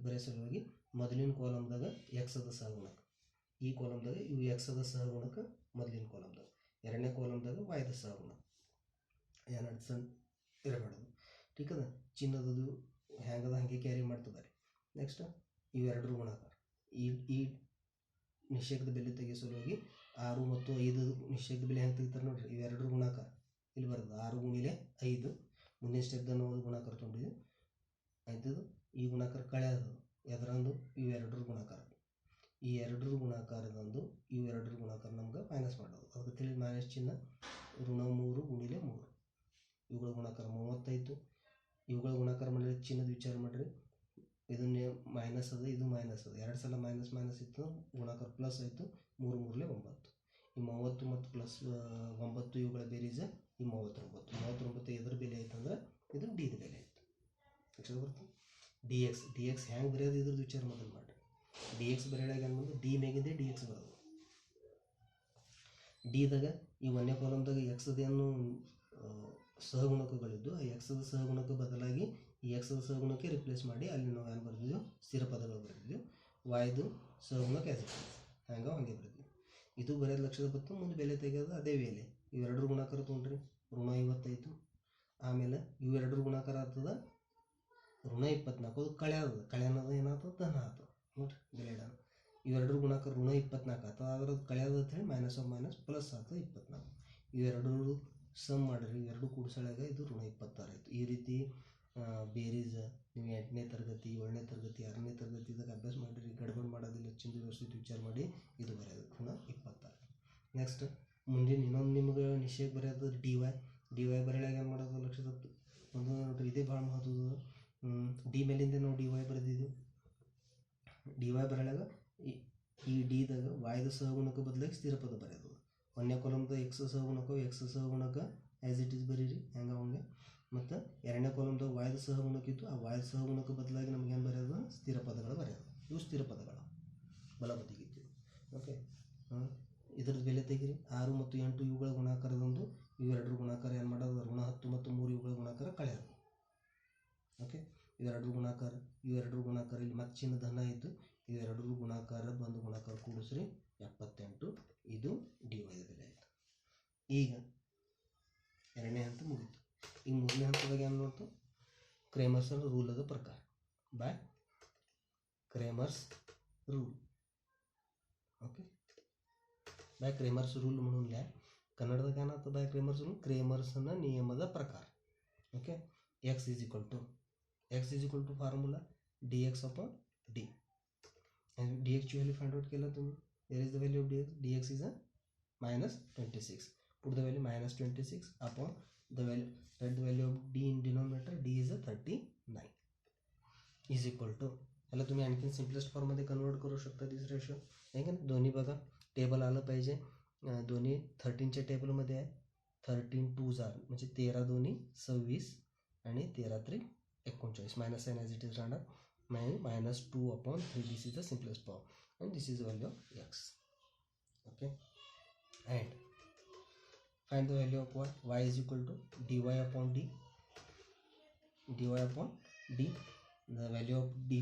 ಬರೆಯೋ ಸಲುವಾಗಿ ಮೊದಲಿನ ಕಾಲಮ್ದಾಗ ಎಕ್ಸ್ ಅದ ಸಹಗುಣಕ, ಈ ಕಾಲಮ್ದಾಗ ಇವು ಎಕ್ಸ್ ಅದ ಸಹಗುಣಕ ಮೊದಲಿನ ಕಾಲಮ್ದಾಗ, ಎರಡನೇ ಕಾಲಮ್ದಾಗ ವಾಯ್ದ ಸಹಗುಣಕ. ಏನಾದ್ರು ಸಣ್ಣ ಇರಬಾರ್ದು, ठीक ಅದ. ಚಿನ್ನದದು ಹ್ಯಾಂಗದ ಹಾಗೆ ಕ್ಯಾರಿ ಮಾಡ್ತಿದ್ದಾರೆ. ನೆಕ್ಸ್ಟ್ ಇವೆರಡರ ಗುಣಾಕಾರ. ಈ ನಿಶ್ಚಯಕದ ಬೆಲೆ ತೆಗೆಯೋ ಸಲುವಾಗಿ 6 ಮತ್ತು 5 ನಿಶ್ಚಯಕದ ಬೆಲೆ ಹೆಂಗೆ ತೆಗಿತಾರೆ ನೋಡಿರಿ, ಇವೆರಡರ ಗುಣಾಕಾರ ಇಲ್ಲಿ ಬರ್ತದೆ. 6 × 5 ಮುಂದಿನ ಸ್ಟೆಪ್ದಾಗ ನಾವು ಗುಣಾಕಾರ ತೊಗೊಂಡಿದ್ವಿ. ಆಯ್ತದು ಈ ಗುಣಾಕಾರ ಕಳೆಯೋದು ಎದರಂದು ಇವೆರಡರ ಗುಣಾಕಾರ, ಈ ಎರಡರ ಗುಣಾಕಾರದಂದು ಇವೆರಡರ ಗುಣಾಕಾರ ನಮ್ಗೆ ಮೈನಸ್ ಮಾಡೋದು. ಅದಕ್ಕೆ ತಿಳಿ ಮೈನಸ್ ಚಿಹ್ನೆ. ಋಣ 3 × 3 ಇವುಗಳ ಗುಣಾಕಾರ 35. ಇವುಗಳ ಗುಣಾಕಾರ ಮಾಡಿದ್ರೆ ಚಿನ್ನದ ವಿಚಾರ ಮಾಡಿರಿ, ಇದನ್ನೇ ಮೈನಸ್ ಅದ, ಇದು ಮೈನಸ್ ಅದ, 2 ಸಲ ಮೈನಸ್ ಇತ್ತು, ಗುಣಾಕಾರ ಪ್ಲಸ್ ಆಯಿತು. 3 × 3 = 9. ಈ 30 ಮತ್ತು +9 ಇವುಗಳ ಬೇರೀಜ ಈ 39 ಎದ್ರ ಬೆಲೆ ಆಯ್ತಂದ್ರೆ ಇದು ಡಿದ ಬೆಲೆ ಆಯ್ತು. ಲಕ್ಷದ ಬರ್ತದೆ. ಡಿ ಎಕ್ಸ್ ಹೆಂಗೆ ಬರೆಯೋದು ಇದ್ರದ್ದು ವಿಚಾರ ಮೊದಲು ಮಾಡಿ. ಡಿ ಎಕ್ಸ್ ಬರೆಯೋದಾಗ ಏನು ಬಂದು ಡಿ ಮ್ಯಾಗಿಂದೆ ಡಿ ಎಕ್ಸ್ ಬರೋದು. ಡಿದಾಗ ಈ ಒಂದನೇ ಕಾಲಮ್ದಾಗ ಎಕ್ಸ್ದೇನು ಸಹಗುಣಕಗಳಿದ್ದು ಆ ಎಕ್ಸದ ಸಹಗುಣಕ ಬದಲಾಗಿ ಈ ಎಕ್ಸದ ಸಹಗುಣಕ್ಕೆ ರಿಪ್ಲೇಸ್ ಮಾಡಿ ಅಲ್ಲಿ ನಾವು ಏನು ಬರ್ತಿದ್ವಿ, ಸ್ಥಿರ ಪದಗಳು ಬರ್ತಿದ್ವಿ. ವಾಯ್ದು ಸಹಗುಣಕ ಹಂಗೆ ಬರ್ತಿದ್ವಿ. ಇದು ಬರೆಯೋದು ಲಕ್ಷದ ಬತ್ತು. ಮುಂದೆ ಬೆಲೆ ತೆಗೆಯೋದು ಅದೇ ಬೆಲೆ. ಇವೆರಡರ ಗುಣಾಕಾರ ತೊಗೊಂಡ್ರಿ ಋಣ 50. ಆಮೇಲೆ ಇವೆರಡರ ಗುಣಾಕಾರ ಆಗ್ತದೆ ಋಣ 24. ಅದು ಕಳೆಯೋದು ಏನಾಗ್ತದೆ ಧನ ಆಗ್ತದೆ ನೋಡ್ರಿ ಬೆಲೆ ಡನ್. ಇವೆರಡರ ಗುಣಾಕಾರ ಋಣ 24 ಆಗ್ತದೆ. ಅದ್ರದ್ದು ಕಳೆಯೋದು ಅಂತ ಹೇಳಿ ಮೈನಸ್ ಆಫ್ ಮೈನಸ್ ಪ್ಲಸ್ ಆಗ್ತದೆ 24. ಇವೆರಡೂ ಸಮ್ ಮಾಡಿರಿ, ಇವೆರಡು ಕೂಡಿಸಳಾಗ ಇದು ಋಣ 26 ಆಯಿತು. ಈ ರೀತಿ ಬೇರೀಸ್ ನೀವು 8ನೇ ತರಗತಿ 7ನೇ ತರಗತಿ 6ನೇ ತರಗತಿದಾಗ ಅಭ್ಯಾಸ ಮಾಡಿರಿ. ಗಡ್ಬಡ್ ಮಾಡೋದಿಲ್ಲ, ಹೆಚ್ಚಿನ ವ್ಯವಸ್ಥಿತ ವಿಚಾರ ಮಾಡಿ ಇದು ಬರೆಯೋದು ಋಣ 26. ನೆಕ್ಸ್ಟ್ ಮುಂದಿನ ಇನ್ನೊಂದು ನಿಮ್ಗೆ ನಿಶ್ಚಯಕ್ಕೆ ಬರೆಯೋದು ಡಿ ವೈ ಬರೆಯಲಾಗ ಏನು ಮಾಡೋದು ಲಕ್ಷದತ್ತು ಒಂದು ನೋಡ್ರಿ. ಇದೇ ಭಾಳ ಮಹತ್ವದ. ಡಿ ಮೇಲಿಂದ ನಾವು ಡಿ ವೈ ಬರೆದಿದ್ದೀವಿ. ಡಿ ವೈ ಬರೆಯಲಾಗ ಈ ಡಿದಾಗ ವಾಯ್ದ ಸಹಗುಣಕ ಬದಲಾಗಿ ಸ್ಥಿರ ಪದ ಬರೆಯೋದು. ಒಂದನೇ ಕಾಲಮ್ದ ಎಕ್ಸ್ ಸಹಗುಣಕ ಆ್ಯಸ್ ಇಟ್ ಈಸ್ ಬರೀರಿ ಹೆಂಗೆ ಅವಂಗೆ. ಮತ್ತು ಎರಡನೇ ಕಾಲಮ್ದಾಗ ವಾಯ್ದ ಸಹಗುಣಕ ಇತ್ತು. ಆ ವಾಯ್ದ ಸಹಗುಣಕ ಬದಲಾಗಿ ನಮಗೇನು ಬರೆಯೋದು ಸ್ಥಿರ ಪದಗಳು ಬರೆಯೋದು. ಇವು ಸ್ಥಿರ ಪದಗಳು ಬಲಬದಿಗಿತ್ತು. ಓಕೆ, ಇದ್ರದ್ದು ಬೆಲೆ ತೆಗಿರಿ. 6 ಮತ್ತು 8 ಇವುಗಳ ಗುಣಾಕಾರದೊಂದು. ಇವೆರಡರ ಗುಣಾಕಾರ ಏನು ಮಾಡೋದು ಋಣ 10 ಮತ್ತು 3 ಇವುಗಳ ಗುಣಾಕಾರ ಕಳೆಯೋದು. ಓಕೆ, ಇವೆರಡರ ಗುಣಾಕಾರ ಇಲ್ಲಿ ಮತ್ತೆ ಚಿನ್ನ ಧನ ಇದ್ದು ಇವೆರಡರ ಗುಣಾಕಾರ ಬಂದು ಗುಣಾಕಾರ ಕೂಡಿಸ್ರಿ 78. ಇದು ಡಿ ವೈದ ಬೆಲೆ ಆಯಿತು. ಈಗ ಎರಡನೇ ಹಂತ ಮುಗೀತು. ಈಗ ಮೂರನೇ ಹಂತದಾಗ ಏನು ನೋಡ್ತು, ಕ್ರೇಮರ್ಸ್ ರೂಲದ ಪ್ರಕಾರ by Cramer's rule. Okay, by Cramer's rule म्हणून ಕನ್ನಡದಾಗ ಏನಾಗ್ತದೆ ಬೈ ಕ್ರೇಮರ್ಸ್ ರೂಲ್, ಕ್ರೇಮರ್ಸ್ನ ನಿಯಮದ ಪ್ರಕಾರ. Okay, x is equal to formula D x upon D. and dx ची व्हॅल्यू फाइंड आउट केलं तुम्ही. there is the value of dx is a -26. put the value -26 upon the value of d in denominator. d is a 39 is equal to याला तुम्ही आणखीन simplest फॉर्ममध्ये convert करू शकता. This ratio आहे का. दोन्ही बघा टेबल आलं पाहिजे. दोन्ही 13च्या टेबलमध्ये आहे. 13 2 म्हणजे 13 2 26 आणि 13 3 39. Minus sign as it is राहणार. -2 upon 3. this is the simplest form and this is the value of x. okay, and find the value of y is equal to dy upon d. The value of dy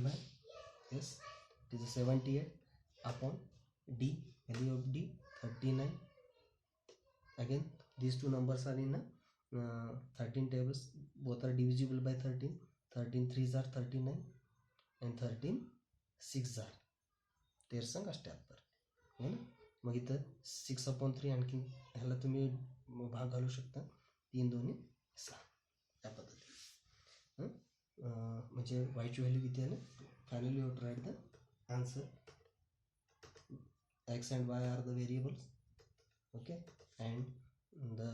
is it is 78 upon d. Value of d 39. again these two numbers are in 13 tables. both are divisible by 13. 13 3s are 39 and 13 6s are 1378. है ना. मग इथं 6 upon 3 आणखी ह्याला तुम्ही भाग घालू शकता. 3 2 6 या पद्धतीने. म्हणजे वायची व्हॅल्यू किती आहे ना. Finally you right the answer. x and y are the variables. okay, and the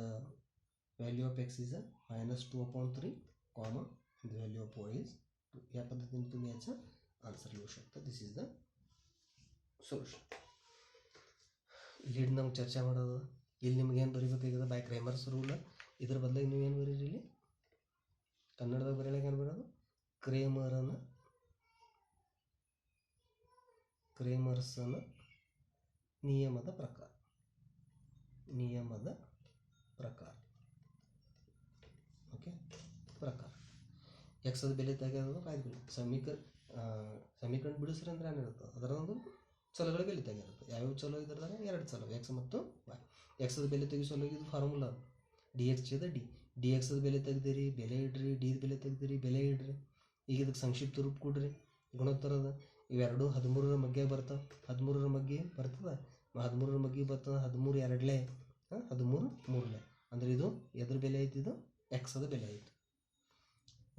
value of x is a -2 upon 3 comma the value of y is 2. या पद्धतीने तुम्ही याचा आन्सर लिहू शकता. This is the solution. ಇಲ್ಲಿ ನಾವು ಚರ್ಚೆ ಮಾಡೋದು ಇಲ್ಲಿ ನಿಮ್ಗೆ ಏನು ಬರೀಬೇಕಾಗಿದೆ ಬೈ ಕ್ರೇಮರ್ಸ್ ರೂಲ್. ಇದ್ರ ಬದಲಾಗಿ ನೀವೇನು ಬರೀರಿ ಇಲ್ಲಿ ಕನ್ನಡದಾಗ ಬರೆಯಲಾಗ ಏನು ಬರೋದು ಕ್ರೇಮರ್ಸನ ನಿಯಮದ ಪ್ರಕಾರ. ಓಕೆ, ಪ್ರಕಾರ ಎಕ್ಸದ ಬೆಲೆ ತೆಗೆಯೋದು ಕಾಯ್ದು ಸಮೀಕರಣ ಬಿಡಿಸ್ರಿ ಅಂದ್ರೆ ಏನಿರುತ್ತೆ ಅದರೊಂದು ಚಲಗಳ ಬೆಲೆ ತೆಗೆದಿರುತ್ತೆ. ಯಾವ್ಯಾವ ಚಲೋ ಇದ್ರದಾಗ 2 ಚಲೋ ಎಕ್ಸ್ ಮತ್ತು ವೈ. ಎಕ್ಸದ ಬೆಲೆ ತೆಗಿಸಲು ಇದು ಫಾರ್ಮುಲಾ ಡಿ ಎಕ್ಸ್ ಇದೆ ಡಿ ಎಕ್ಸದ ಬೆಲೆ ತೆಗ್ದಿರಿ ಬೆಲೆ ಇಡ್ರಿ, ಡಿದ ಬೆಲೆ ತೆಗ್ದಿರಿ ಬೆಲೆ ಇಡ್ರಿ. ಈಗ ಇದಕ್ಕೆ ಸಂಕ್ಷಿಪ್ತ ರೂಪ ಕೊಡ್ರಿ. ಗುಣೋತ್ತರದ ಇವೆರಡು 13ರ ಮಗ್ಗೆ ಬರ್ತಾವೆ. 13ರ ಮಗ್ಗೆ ಬರ್ತದೆ 13ರ ಮಗ್ಗೆ ಬರ್ತದೆ 13 2ಲೆ 13 3ಲೆ. ಅಂದರೆ ಇದು ಎದ್ರ ಬೆಲೆ ಐತಿ, ಇದು ಎಕ್ಸದ ಬೆಲೆ ಐತಿ.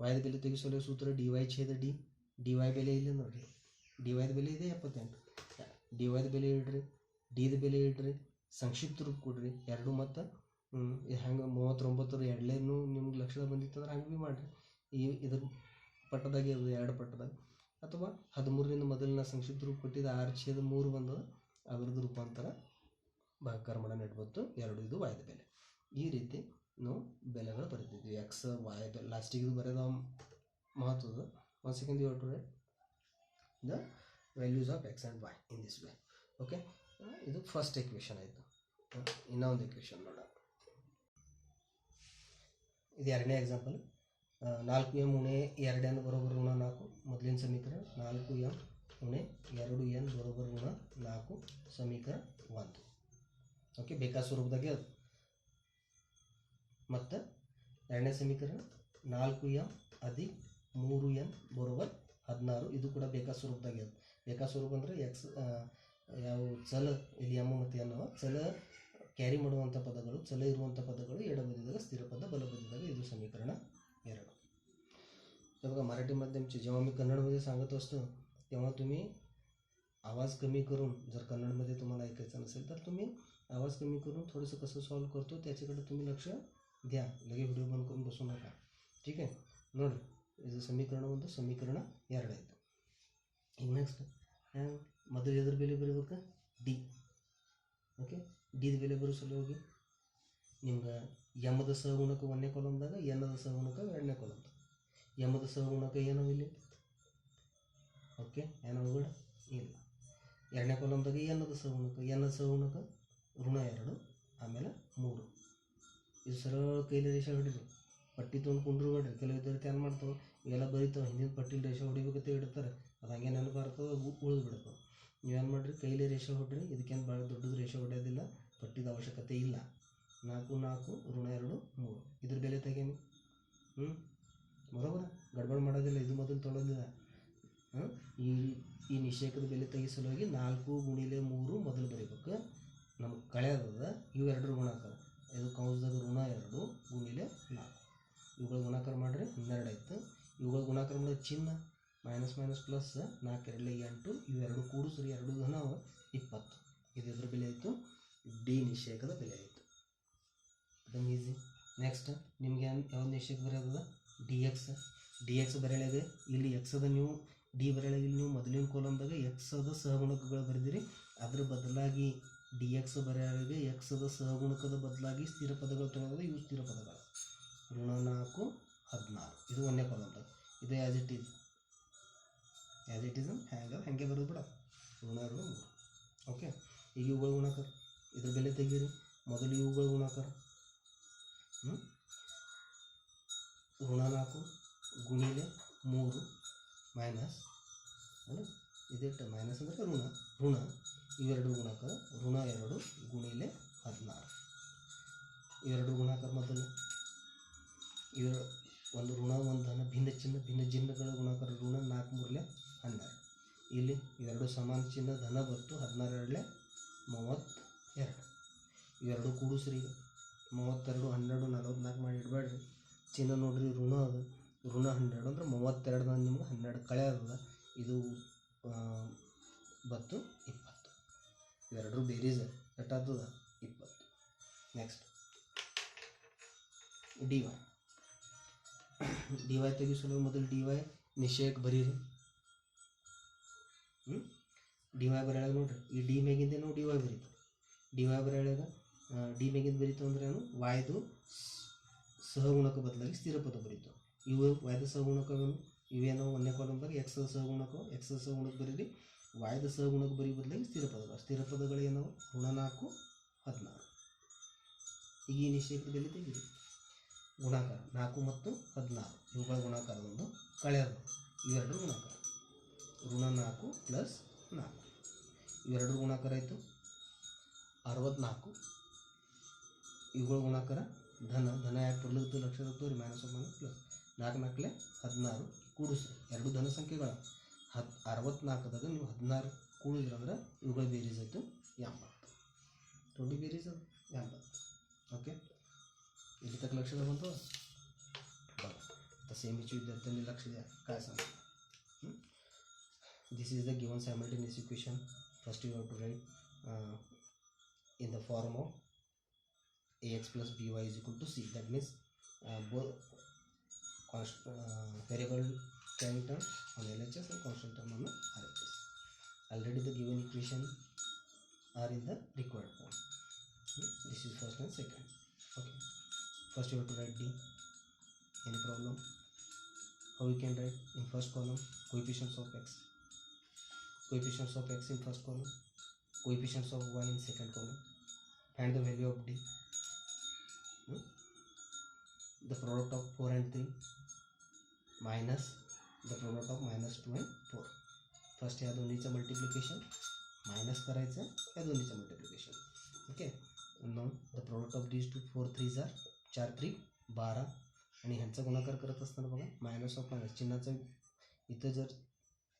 ವಾಯ್ದ ಬೆಲೆ ತೆಗಿಸಲು ಸೂತ್ರ ಡಿ ವೈ ಛೇದ ಡಿ. ಡಿ ವೈ ಬೆಲೆ ಇಲ್ಲ ನೋಡ್ರಿ. ಡಿ ವೈದ ಬೆಲೆ ಇದೆ 78. ಡಿ ವೈದ ಬೆಲೆ ಇಡ್ರಿ, ಡಿದ ಬೆಲೆ ಇಡ್ರಿ, ಸಂಕ್ಷಿಪ್ತ ರೂಪ ಕೊಡ್ರಿ 2 ಮತ್ತು ಹಂಗೆ 39 2ಲೇನು ನಿಮ್ಗೆ ಲಕ್ಷದ ಬಂದಿತ್ತು ಅಂದ್ರೆ ಹಂಗೆ ಭೀ ಮಾಡಿರಿ. ಇದ್ರ ಪಟ್ಟದಾಗೆ ಅದು 2 ಪಟ್ಟದಾಗ. ಅಥವಾ 13ರಿಂದ ಮೊದಲಿನ ಸಂಕ್ಷಿಪ್ತ ರೂಪ ಕೊಟ್ಟಿದ್ದು 6/3 ಬಂದದ ಅದ್ರದ್ದು ರೂಪಾಂತರ ಭಾಗಾಕಾರ ಮಾಡೋಣ ಇಡ್ಬೋದು 2. ಇದು ವಾಯ್ದ ಬೆಲೆ. ಈ ರೀತಿ ನಾವು ಬೆಲೆಗಳು ಬರೀತಿದ್ವಿ. ಎಕ್ಸ್ ವೈ ಲಾಸ್ಟಿಗೆ ಇದು ಬರೆಯೋದು ಮಹತ್ವದ. One second you have to write the values of x and y in this way. Okay, ಇದು ಫಸ್ಟ್ ಇಕ್ವೇಷನ್ ಆಯಿತು. ಇನ್ನೊಂದು ಇಕ್ವೇಷನ್ ನೋಡೋಣ. ಇದು ಎರಡನೇ ಎಕ್ಸಾಂಪಲ್. 4m ಉಣೆ 2n ಬರೋಬರ್ ಋಣ 4. ಮೊದಲಿನ ಸಮೀಕರಣ 4m ಉಣೆ 2n ಬರೋಬರ್ ಋಣ 4 ಸಮೀಕರಣ 1. ಓಕೆ, ಬೇಕಾದ ಸ್ವರೂಪದಾಗೆ ಅದು. ಮತ್ತು ಎರಡನೇ ಸಮೀಕರಣ 4m ಅಧಿಕ 3n ಬರೋಬರ್ 16. ಇದು ಕೂಡ ಬೇಕಾದ ಸ್ವರೂಪದಾಗೆ ಅದು. ಬೇಕಾದ ಸ್ವರೂಪ ಅಂದರೆ ಎಕ್ಸ್ ಯಾವ ಚಲ ಇಲ್ಲಿ ಎಮ್ ಮತ್ತು ಎನ್ ಚಲ ಕ್ಯಾರಿ ಮಾಡುವಂಥ ಪದಗಳು, ಚಲ ಇರುವಂಥ ಪದಗಳು ಎಡಬದಿದಾಗ, ಸ್ಥಿर पद बलबदिದಾಗ. ಇದು समीकरण 2. तर बघा, मराठी माध्यमचे जेव्हा मी कन्नडमध्ये सांगत असतो तेव्हा तुम्ही आवाज कमी करून, जर कन्नडमध्ये तुम्हाला ऐकायचं नसेल तर तुम्ही आवाज कमी करून थोडंसं कसं सॉल्व करतो त्याच्याकडे तुम्ही लक्ष द्या. लगे व्हिडिओ बंद करून बसू नका. ठीक आहे, ನೋಡಿರಿ ಇದು ಸಮೀಕರಣ 1, ಸಮೀಕರಣ 2 ಆಯಿತು. ಈಗ ನೆಕ್ಸ್ಟ್ ಮೊದಲು ಎದ್ರ ಬೆಲೆ ಬರೀಬೇಕು? ಡಿ. ಓಕೆ, ಡಿದ ಬೆಲೆ ಬರೋ ಸಲುವಾಗಿ ನಿಮ್ಗೆ ಎಮ್ದ ಸಹಗುಣಕ 1ನೇ ಕಾಲಮ್ದಾಗ, ಎನ್ನದ ಸಹಗುಣಕ 2ನೇ ಕಾಲಮ್ದಾಗ. ಎಮ್ದ ಸಹಗುಣಕ ಏನೋ ಇಲ್ಲಿ, ಓಕೆ, ಏನವುಗಳ ಇಲ್ಲ. 2ನೇ ಕಾಲಮ್ದಾಗ ಎನ್ನದ ಸಹಗುಣಕ, ಎನ್ನದ ಸಹಗುಣಕ ಋಣ 2 ಆಮೇಲೆ 3. ಇದು ಸರಳ ಕೈಲಿ ರೇಷೆ ಹೊಡಿರಿ, ಪಟ್ಟಿ ತೊಗೊಂಡು ಕುಂಡ್ರುಬೇಡ್ರಿ. ಕೆಲವು ವಿದ್ಯಾರ್ಥಿ ಏನು ಮಾಡ್ತಾವೆ, ಇವೆಲ್ಲ ಬರೀತಾವೆ, ಹಿಂದಿನ ಪಟ್ಟಿಲಿ ರೇಷೆ ಹೊಡಿಬೇಕಂತ ಇಡ್ತಾರೆ, ಅದು ಹಂಗೆ ನೆನಪಾರ್ತವೆ, ಉಳಿದು ಬಿಡ್ತಾವೆ. ನೀವೇನು ಮಾಡಿರಿ, ಕೈಲಿ ರೇಷೆ ಹೊಡ್ರಿ. ಇದಕ್ಕೇನು ಭಾಳ ದೊಡ್ಡದು ರೇಷೆ ಹೊಡೆಯೋದಿಲ್ಲ, ಪಟ್ಟಿದ ಅವಶ್ಯಕತೆ ಇಲ್ಲ. 4 4 ಋಣ 2 3. ಇದ್ರ ಬೆಲೆ ತೆಗೀನಿ. ಬರೋಬರ, ಗಡ್ಬಡ್ ಮಾಡೋದಿಲ್ಲ, ಇದು ಮೊದಲು ತೊಳೋದಿಲ್ಲ. ಈ ನಿಷೇಕದ ಬೆಲೆ ತೆಗಿಸಲುವಾಗಿ 4 ಗುಣಿಲೆ 3 ಮೊದಲು ಬರೀಬೇಕು. ನಮಗೆ ಕಳೆಯದ ಇವು 2 ಗುಣಾಕಾರ, ಇದು ಕೌಂಸ್ದಾಗ ಋಣ 2 ಗುಣಿಲೆ 4. ಇವುಗಳ ಗುಣಾಕಾರ ಮಾಡಿರಿ 12 ಆಯಿತು. ಇವುಗಳ ಗುಣಾಕಾರ ಮಾಡಿದ್ರೆ ಚಿಹ್ನ ಮೈನಸ್ ಮೈನಸ್ ಪ್ಲಸ್ 4 2 8. ಇವೆರಡು ಕೂಡಿಸ್ರಿ, 2 ಘನ 20. ಇದು ಎದ್ರ ಬೆಲೆ ಆಯಿತು? ಡಿ ನಿಷೇಕದ ಬೆಲೆ ಆಯಿತು. ಅದನ್ನು ಈಸಿ. ನೆಕ್ಸ್ಟ್ ನಿಮ್ಗೆ ಯಾವ ನಿಷೇಕ ಬರೆಯೋದ? D X. ಡಿ ಎಕ್ಸ್ ಬರೆಯಲಾಗೆ ಇಲ್ಲಿ ಎಕ್ಸದ ನೀವು ಡಿ ಬರೆಯಲಾಗಿ ಇಲ್ಲಿ ನೀವು ಮೊದಲಿನ ಕಾಲಮ್ದಾಗ ಎಕ್ಸದ ಸಹಗುಣಕಗಳು ಬರೆದಿರಿ. ಅದ್ರ ಬದಲಾಗಿ ಡಿ ಎಕ್ಸ್ ಬರೆಯಲಾಗೆ ಎಕ್ಸದ ಸಹಗುಣಕದ ಬದಲಾಗಿ ಸ್ಥಿರ ಪದಗಳು ತೊಗೊಳೋದು. ಇವು ಸ್ಥಿರ ಪದಗಳು ಋಣ 4 16. ಇದು 1ನೇ ಕಾಲಮ್ದಾಗ. ಇದು ಆ್ಯಸ್ ಇಟ್ ಈಸ್ ಹಾಗೆ ಬರೋದು ಬಿಡ, ಋಣ 2 3. ಓಕೆ, ಈಗ ಇವುಗಳ ಗುಣಾಕಾರ, ಇದ್ರ ಬೆಲೆ ತೆಗೀರಿ. ಮೊದಲು ಇವುಗಳ ಗುಣಾಕಾರ ಋಣ 4 ಗುಣಿಲೆ 3 ಮೈನಸ್ ಅಲ್ಲ, ಇದಿಟ್ಟು ಮೈನಸ್ ಅಂದರೆ ಋಣ ಇವೆರಡು ಗುಣಾಕಾರ ಋಣ 2 ಗುಣಿಲೆ 16. ಇವೆರಡು ಗುಣಾಕಾರ ಮೊದಲು ಇವೆರಡು ಒಂದು ಋಣ ಒಂದು ಧನ ಭಿನ್ನ ಚಿಹ್ನೆಗಳ ಗುಣಾಕಾರ ಋಣ 4 3 12. ಇಲ್ಲಿ ಇವೆರಡು ಸಮಾನ ಚಿಹ್ನೆ ಧನ ಬಂತು 16 2 32. ಇವೆರಡು ಕೂಡಿಸ್ರಿ, 32 12 44 ಮಾಡಿ ಇಡಬೇಡ್ರಿ. ಚಿಹ್ನೆ ನೋಡ್ರಿ ಋಣ ಅದು, ಋಣ 12 ಅಂದ್ರೆ 32 ನಿಮ್ಗೆ 12 ಕಳೆ ಅದ. ಇದು ಬತ್ತು 20. ಇವೆರಡು ಬೇರೀಸ್ ಎಷ್ಟಾಗ್ತದ 20. Next D Y. D Y ತೆಗಿಸಲು ಮೊದಲು ಡಿ ವೈ ನಿಷೇಕ ಬರೀರಿ. ಡಿ ವೈ ಬರೆಯಾಗ ನೋಡ್ರಿ, ಈ ಡಿ ಮೇಗಿಂದ ನಾವು ಡಿ ವೈ ಬರೀತು. ಡಿ ವೈ ಬರೆಯಾಗ ಡಿ ಮೇಗಿಂದ ಬರೀತು ಅಂದ್ರೆ ಏನು, ವಾಯ್ದು ಸಹಗುಣಕ ಬದಲಾಗಿ ಸ್ಥಿರ ಪದ ಬರೀತು. ಇವು ವಾಯ್ದ ಸಹಗುಣಕವೇನು, ಇವೇನೋ 1ನೇ ಕಾಲಮ್ದಾಗ ಎಕ್ಸದ ಸಹಗುಣಕ, ಎಕ್ಸದ ಸಹಗುಣಕ ಬರೀರಿ. ವಾಯ್ದ ಸಹಗುಣಕ ಬರೀ ಬದಲಾಗಿ ಸ್ಥಿರ ಪದಗಳು. ಸ್ಥಿರ ಪದಗಳು ಏನವು, ಋಣ 4 16. ಈಗ ಈ ನಿಷೇಕದ ಬೆಲೆ ತೆಗೀರಿ. ಗುಣಾಕಾರ 4 ಮತ್ತು 16 ಇವುಗಳ ಗುಣಾಕಾರ ಒಂದು ಕಳೆಯೋದು. ಇವೆರಡು ಗುಣಾಕಾರ ಋಣ 4 ಪ್ಲಸ್ 4. ಇವೆರಡು ಗುಣಾಕಾರ ಆಯಿತು 64. ಇವುಗಳ ಗುಣಾಕಾರ ಧನ ಯಾಕೆ ಬರ್ಲಿತ್ತು ಲಕ್ಷ ತೋರಿ ಮೈನಸ್ ಮೈನಸ್ ಪ್ಲಸ್ 4 4 16 ಕೂಡಿಸ್ರಿ. ಎರಡು ಧನ ಸಂಖ್ಯೆಗಳ 64ದಾಗ ನೀವು 16 ಕೂಡಿದ್ರಂದ್ರೆ ಇವುಗಳ ಬೇರೀಸ್ ಆಯಿತು 80. 20 ಬೇರೀಸ್ ಅದು 80. ಓಕೆ, ಇಲ್ಲಿ तक लक्ष बनतो बघा. आता सेमीची विद्यार्थ्यांनी लक्ष द्या, काय सांगतो. This is the given simultaneous equation. First you have to write in the form of ax plus by is equal to c. That means both variable time term on LHS and constant term on RHS. Already the given equation are in the required form. This is first and second. Okay. First you have to write D. Any problem? How you can write? In first column, coefficients of x. Coefficients of x in first column, coefficients of y in second column. Find the value of D. The product of 4 and 3 minus the product of minus 2 and 4. First या दोन्हीचं मल्टिप्लिकेशन minus करायचं या दोन्हीचं मल्टिप्लिकेशन. Okay. मग the product of these two 4 3 जार 4 3 12 आणि ह्यांचा गुणाकार करत असताना बघा मायनस ऑफ मायनस चिन्हाचं इथं जर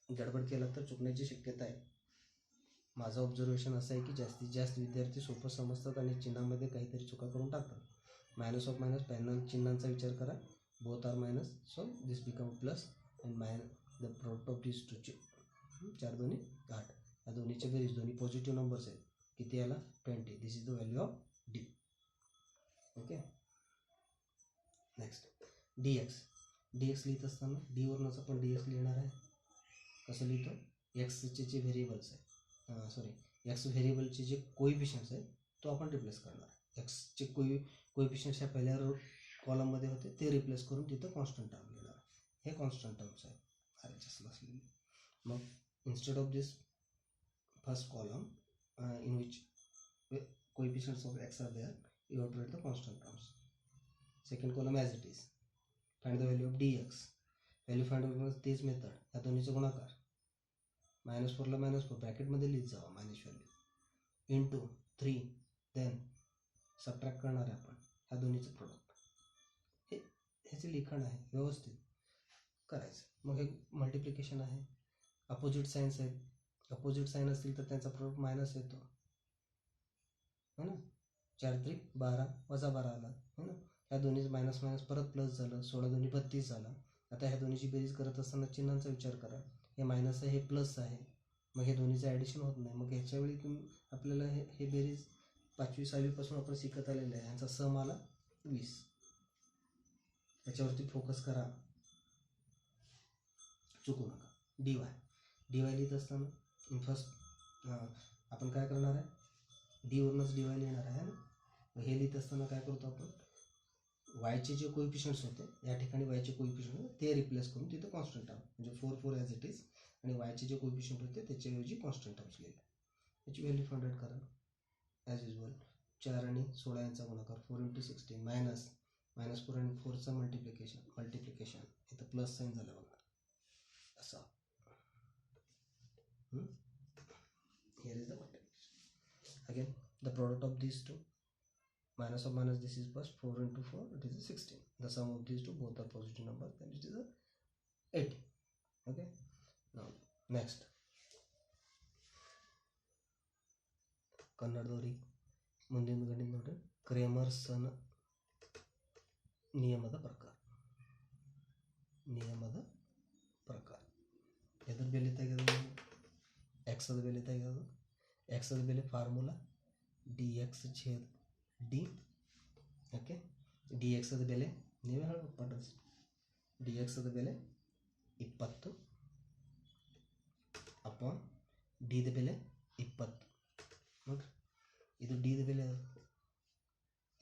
गडबड केला तर चुकण्याची शक्यता आहे. माझं ऑब्झर्वेशन असं आहे की जास्तीत जास्त विद्यार्थी सोपं समजतात आणि चिन्हामध्ये काहीतरी चुका करून टाकतात. मायनस ऑफ मायनस पॅनल चिन्हांचा विचार करा. Both are minus, so this become plus and the product of this two 4 2 8. या दोन्हीचे बेरीज दोन्ही पॉझिटिव्ह नंबर्स आहेत. किती आला? 20. This is the value of D. Okay. Next D x. D x लिहित असताना डी वरूनच आपण डी एक्स लिहिणार आहे. कसं लिहितो? एक्सचे जे व्हेरिएबल्स आहेत सॉरी एक्स व्हेरिएबलचे जे कोइफिशियंट्स आहेत तो आपण रिप्लेस करणार. एक्सचे कोइफिशियंट्स ह्या पहिल्या कॉलममध्ये होते ते रिप्लेस करून तिथं कॉन्स्टंट टर्म लिहिणार. हे कॉन्स्टंट टर्म्स आहेत RHSला असलेले. मग instead of this first column in which coefficients of x are there, you have to write the constant terms. Second column as it is. Find the value of dx. Value find out this method. या दोन्हीचा गुणाकार -4ला -4 ब्रॅकेटमध्ये लिहित जावा minus value into 3 then subtract करणार आहे आपण ह्या दोन्हीचं प्रोडक्ट. हे ह्याचे लिखाण आहे व्यवस्थित करायचं. मग हे मल्टिप्लिकेशन आहे. अपोजिट साईन्स आहेत. अपोजिट साईन असतील तर त्यांचा प्रोडक्ट मायनस येतो है ना. 4 3 12 वजा 12 आला है ना. ह्या दोन्ही मायनस मायनस परत प्लस झालं. 16 2 32 झाला. आता ह्या दोन्हीची बेरीज करत असताना चिन्हांचा विचार करा. हे मायनस आहे हे प्लस आहे. मग हे दोन्हीचं ॲडिशन होत नाही. मग ह्याच्यावेळी आपल्याला हे बेरीज 5वी 6वी पासून आपण शिकत आलेलं आहे. ह्यांचा सम आला 20. याच्यावरती फोकस करा, चुकू नका. डी वाय लिहित असताना फर्स्ट आपण काय करणार आहे? डी वरूनच डी वाय लिहिणार आहे ना. हे लिहित असताना काय करतो आपण? वायचे जे कोइफिशियंट्स होते या ठिकाणी वायचे कोइफिशियंट होते ते रिप्लेस करून तिथे कॉन्स्टंट टर्म म्हणजे 4 4 ॲज इट इज आणि वायचे जे कोइफिशियंट होते त्याच्याऐवजी कॉन्स्टंट टर्म्स लिहिले. याची व्हॅल्यू फाइंड आउट करा ॲज युजल. 4 आणि 16 यांचा गुणाकार 4 × 16 मायनस -4 आणि 4चं मल्टिप्लिकेशन इथं प्लस साईन झालं बघा असं. Here is the multiplication. Again, the product of these two, minus of minus, this is plus 4 × 4, it is a 16. The sum of these two, both are positive numbers, then it is a 80. Okay. Now next, ಕನ್ನಡದವ್ರಿಗೆ ಮುಂದಿನ ಗಣಿತ ನೋಡ್ರಿ. ಕ್ರೇಮರ್ಸನ್ ನಿಯಮದ ಪ್ರಕಾರ ಎದ್ರ ಬೆಲೆ ತೆಗೆದು ಎಕ್ಸದ ಬೆಲೆ ತೆಗೆದು ಎಕ್ಸದ ಬೆಲೆ ಫಾರ್ಮುಲಾ dx/d. ಓಕೆ. ಡಿ ಎಕ್ಸದ ಬೆಲೆ ನೀವೇ ಹೇಳ್ಬೇಕು ಪಡ್ರಿ. ಡಿ ಎಕ್ಸದ ಬೆಲೆ 20 ಅಪಾನ್ ಡಿದ ಬೆಲೆ 20 ನೋಡ್ರಿ. ಇದು ಡಿದ ಬೆಲೆ ಅದು,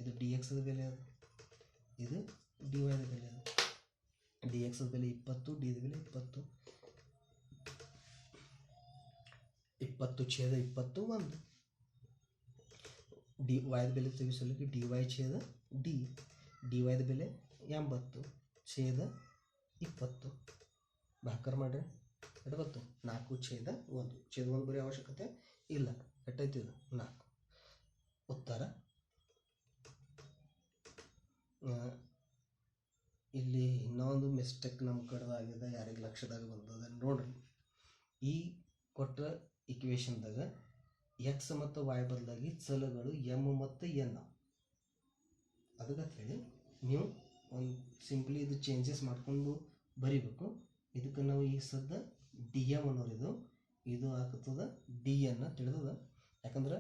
ಇದು ಡಿ ಎಕ್ಸದ ಬೆಲೆ ಅದು, ಇದು ಡಿ ವೈದ ಬೆಲೆ ಅದು. ಡಿ ಎಕ್ಸದ ಬೆಲೆ 20, ಡಿದ ಬೆಲೆ 20. 20/20 1. ಡಿ ವೈದ ಬೆಲೆ ತೆಗೆಸಲಿಕ್ಕೆ dy/d. ಡಿ ವೈದ ಬೆಲೆ 80/20 ಭಾಕರ್ ಮಾಡ್ರಿ. ಎಟ್ಟು ಬಂತು? 4/1. ಛೇದ 1 ಬರೀ ಅವಶ್ಯಕತೆ ಇಲ್ಲ. ಎಟ್ಟೈತಿ ಇದು? 4. ಉತ್ತರ ಇಲ್ಲಿ ಇನ್ನೊಂದು ಮಿಸ್ಟೇಕ್ ನಮ್ಮ ಕಡೆದಾಗಿದೆ. ಯಾರಿಗೆ ಲಕ್ಷದಾಗ ಬಂದದ ನೋಡ್ರಿ. ಈ ಕೊಟ್ಟ ಇಕ್ವೇಷನ್ದಾಗ ಎಕ್ಸ್ ಮತ್ತು ವೈ ಬದಲಾಗಿ ಚಲಗಳು ಎಮ್ ಮತ್ತು ಎನ್. ಅದಕ್ಕೆ ಹೇಳಿ ನೀವು ಒಂದು ಸಿಂಪ್ಲಿ ಇದು ಚೇಂಜಸ್ ಮಾಡಿಕೊಂಡು ಬರಿಬೇಕು. ಇದಕ್ಕೆ ನಾವು ಈಗ ಸದ್ದ ಡಿ ಎಮ್ ಅನ್ನೋರಿದು ಇದು ಆಗ್ತದ ಡಿ ಎನ್ನ ತಿಳಿದದ. ಯಾಕಂದ್ರೆ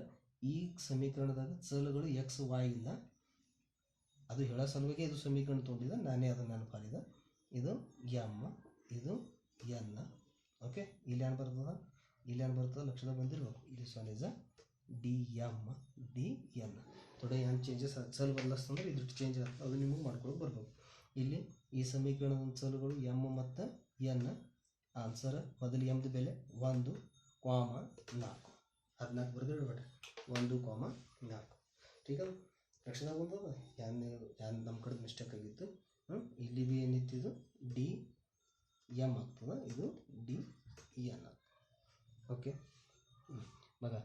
ಈ ಸಮೀಕರಣದಾಗ ಚಲಗಳು ಎಕ್ಸ್ ವೈ ಇಲ್ಲ. ಅದು ಹೇಳೋ ಸಲುವಾಗಿ ಇದು ಸಮೀಕರಣ ತೊಗೊಂಡಿದ್ದೆ, ನಾನೇ ಅದನ್ನು ನೆನಪಾರಿದೆ. ಇದು ಎಮ್, ಇದು ಎನ್. ಓಕೆ. ಇಲ್ಲಿ ಏನು ಬರ್ತದೆ ಲಕ್ಷದಾಗ ಬಂದಿರ್ಬೇಕು. This one is a D M D N. ಥೋಡೆ ಏನು ಚೇಂಜಸ್ ಚಲ್ ಬದಲಾಸ್ತಂದ್ರೆ ಇದು ಚೇಂಜ್ ಆಗ್ತದೆ, ಅದು ನಿಮಗೆ ಮಾಡ್ಕೊಳ್ಳೋಕೆ ಬರ್ಬೋದು. ಇಲ್ಲಿ ಈ ಸಮೀಕರಣದ ಚಲುಗಳು ಎಮ್ ಮತ್ತು ಎನ್. ಆನ್ಸರ್ ಮೊದಲು ಎಮ್ದು ಬೆಲೆ 1,4 14 ಬರೆದು ಇಡಬೇಡ್ರಿ, 1,4. ठीक है, ಲಕ್ಷದಾಗ ಬಂದದ ಏನು ನಮ್ಮ ಕಡೆ ಮಿಸ್ಟೇಕ್ ಆಗಿತ್ತು. ಇಲ್ಲಿ ಬಿ ಏನಿತ್ತು, ಇದು ಡಿ एम ಆಗ್ತದೆ, ಇದು डी एन. ओके बघा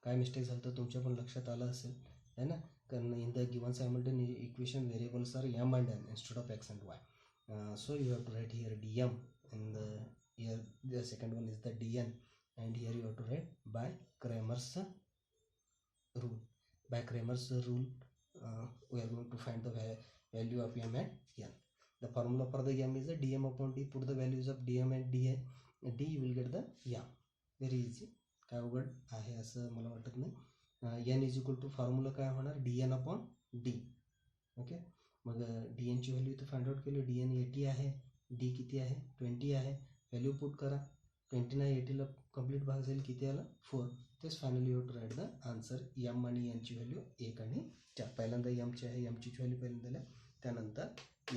काय मिस्टेक झालं तर तुमच्या पण लक्षात आलं असेल है ना. कारण in the given simultaneous equation variables are m and n instead of x and y. So you have to write here dm, and here the second one is the dn, and here you have to write by Cramer's rule. By Cramer's rule we are going to find the value of m and n. The formula for the m is the dm upon d. Put the values of dm and d, you will get the m. Very easy, काय अवघड आहे असं मला वाटत नाही. N is equal to formula काय होणार, D N upon D. Okay, मग डी एनची व्हॅल्यू इथं फाइंड आउट केली. डी एन 80 आहे, डी किती आहे 20 आहे. व्हॅल्यू पुट करा, 20 ना 80ला कंप्लीट भाग जाईल, किती आला 4. तेच finally you to write the answer. M आणि एनची व्हॅल्यू 1 आणि 4. पहिल्यांदा एमची आहे, एमची व्हॅल्यू पहिल्यांदा लिहा, त्यानंतर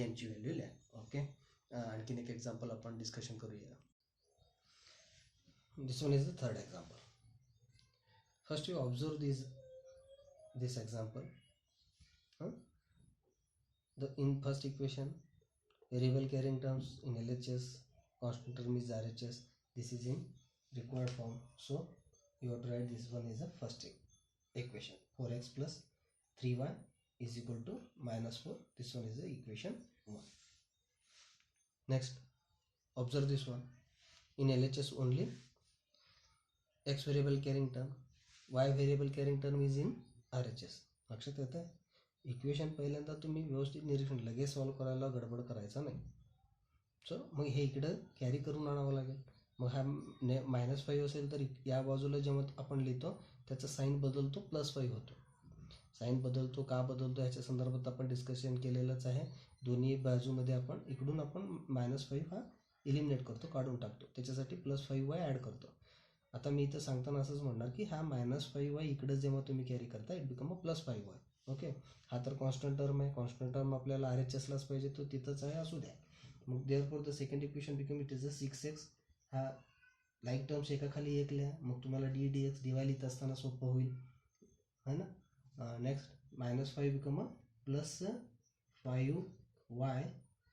एनची व्हॅल्यू लिहा. ओके, आणखीन एक एक्झाम्पल आपण डिस्कशन करूया. This one is the third example. First you observe this example. In first equation, variable carrying terms in LHS, constant term is RHS. This is in required form. So you have to write this one is the first equation. 4x plus 3y is equal to -4. This one is the equation 1. Next, observe this one. In LHS only, x variable carrying term, y variable carrying term is in RHS. लक्षात येतं आहे. Equation पहिल्यांदा तुम्ही व्यवस्थित निरीक्षण, लगेच solve करायला गडबड करायचा नाही. सो मग हे इकडं कॅरी करून आणावं लागेल. मग हा -5 असेल तर या बाजूला जेव्हा आपण लिहितो त्याचा साईन बदलतो, +5 होतो. साईन बदलतो, का बदलतो ह्याच्या संदर्भात आपण डिस्कशन केलेलंच आहे. दोन्ही बाजूमध्ये आपण इकडून आपण -5 हा इलिमिनेट करतो, काढून टाकतो, त्याच्यासाठी +5y ॲड करतो. आता मी इथं सांगताना असंच म्हणणार की हा -5y इकडं जेव्हा तुम्ही कॅरी करता इट बिकम +5y. ओके, हा तर कॉन्स्टंट टर्म आहे, कॉन्स्टंट टर्म आपल्याला RHSलाच पाहिजे, तो तिथंच आहे, असू द्या. मग therefore the second equation become it is a 6x. हा लाईक टर्म्स एकाखाली एक लिहा, मग तुम्हाला dx dy लिहित असताना सोपं होईल, है ना. Next -5 become +5y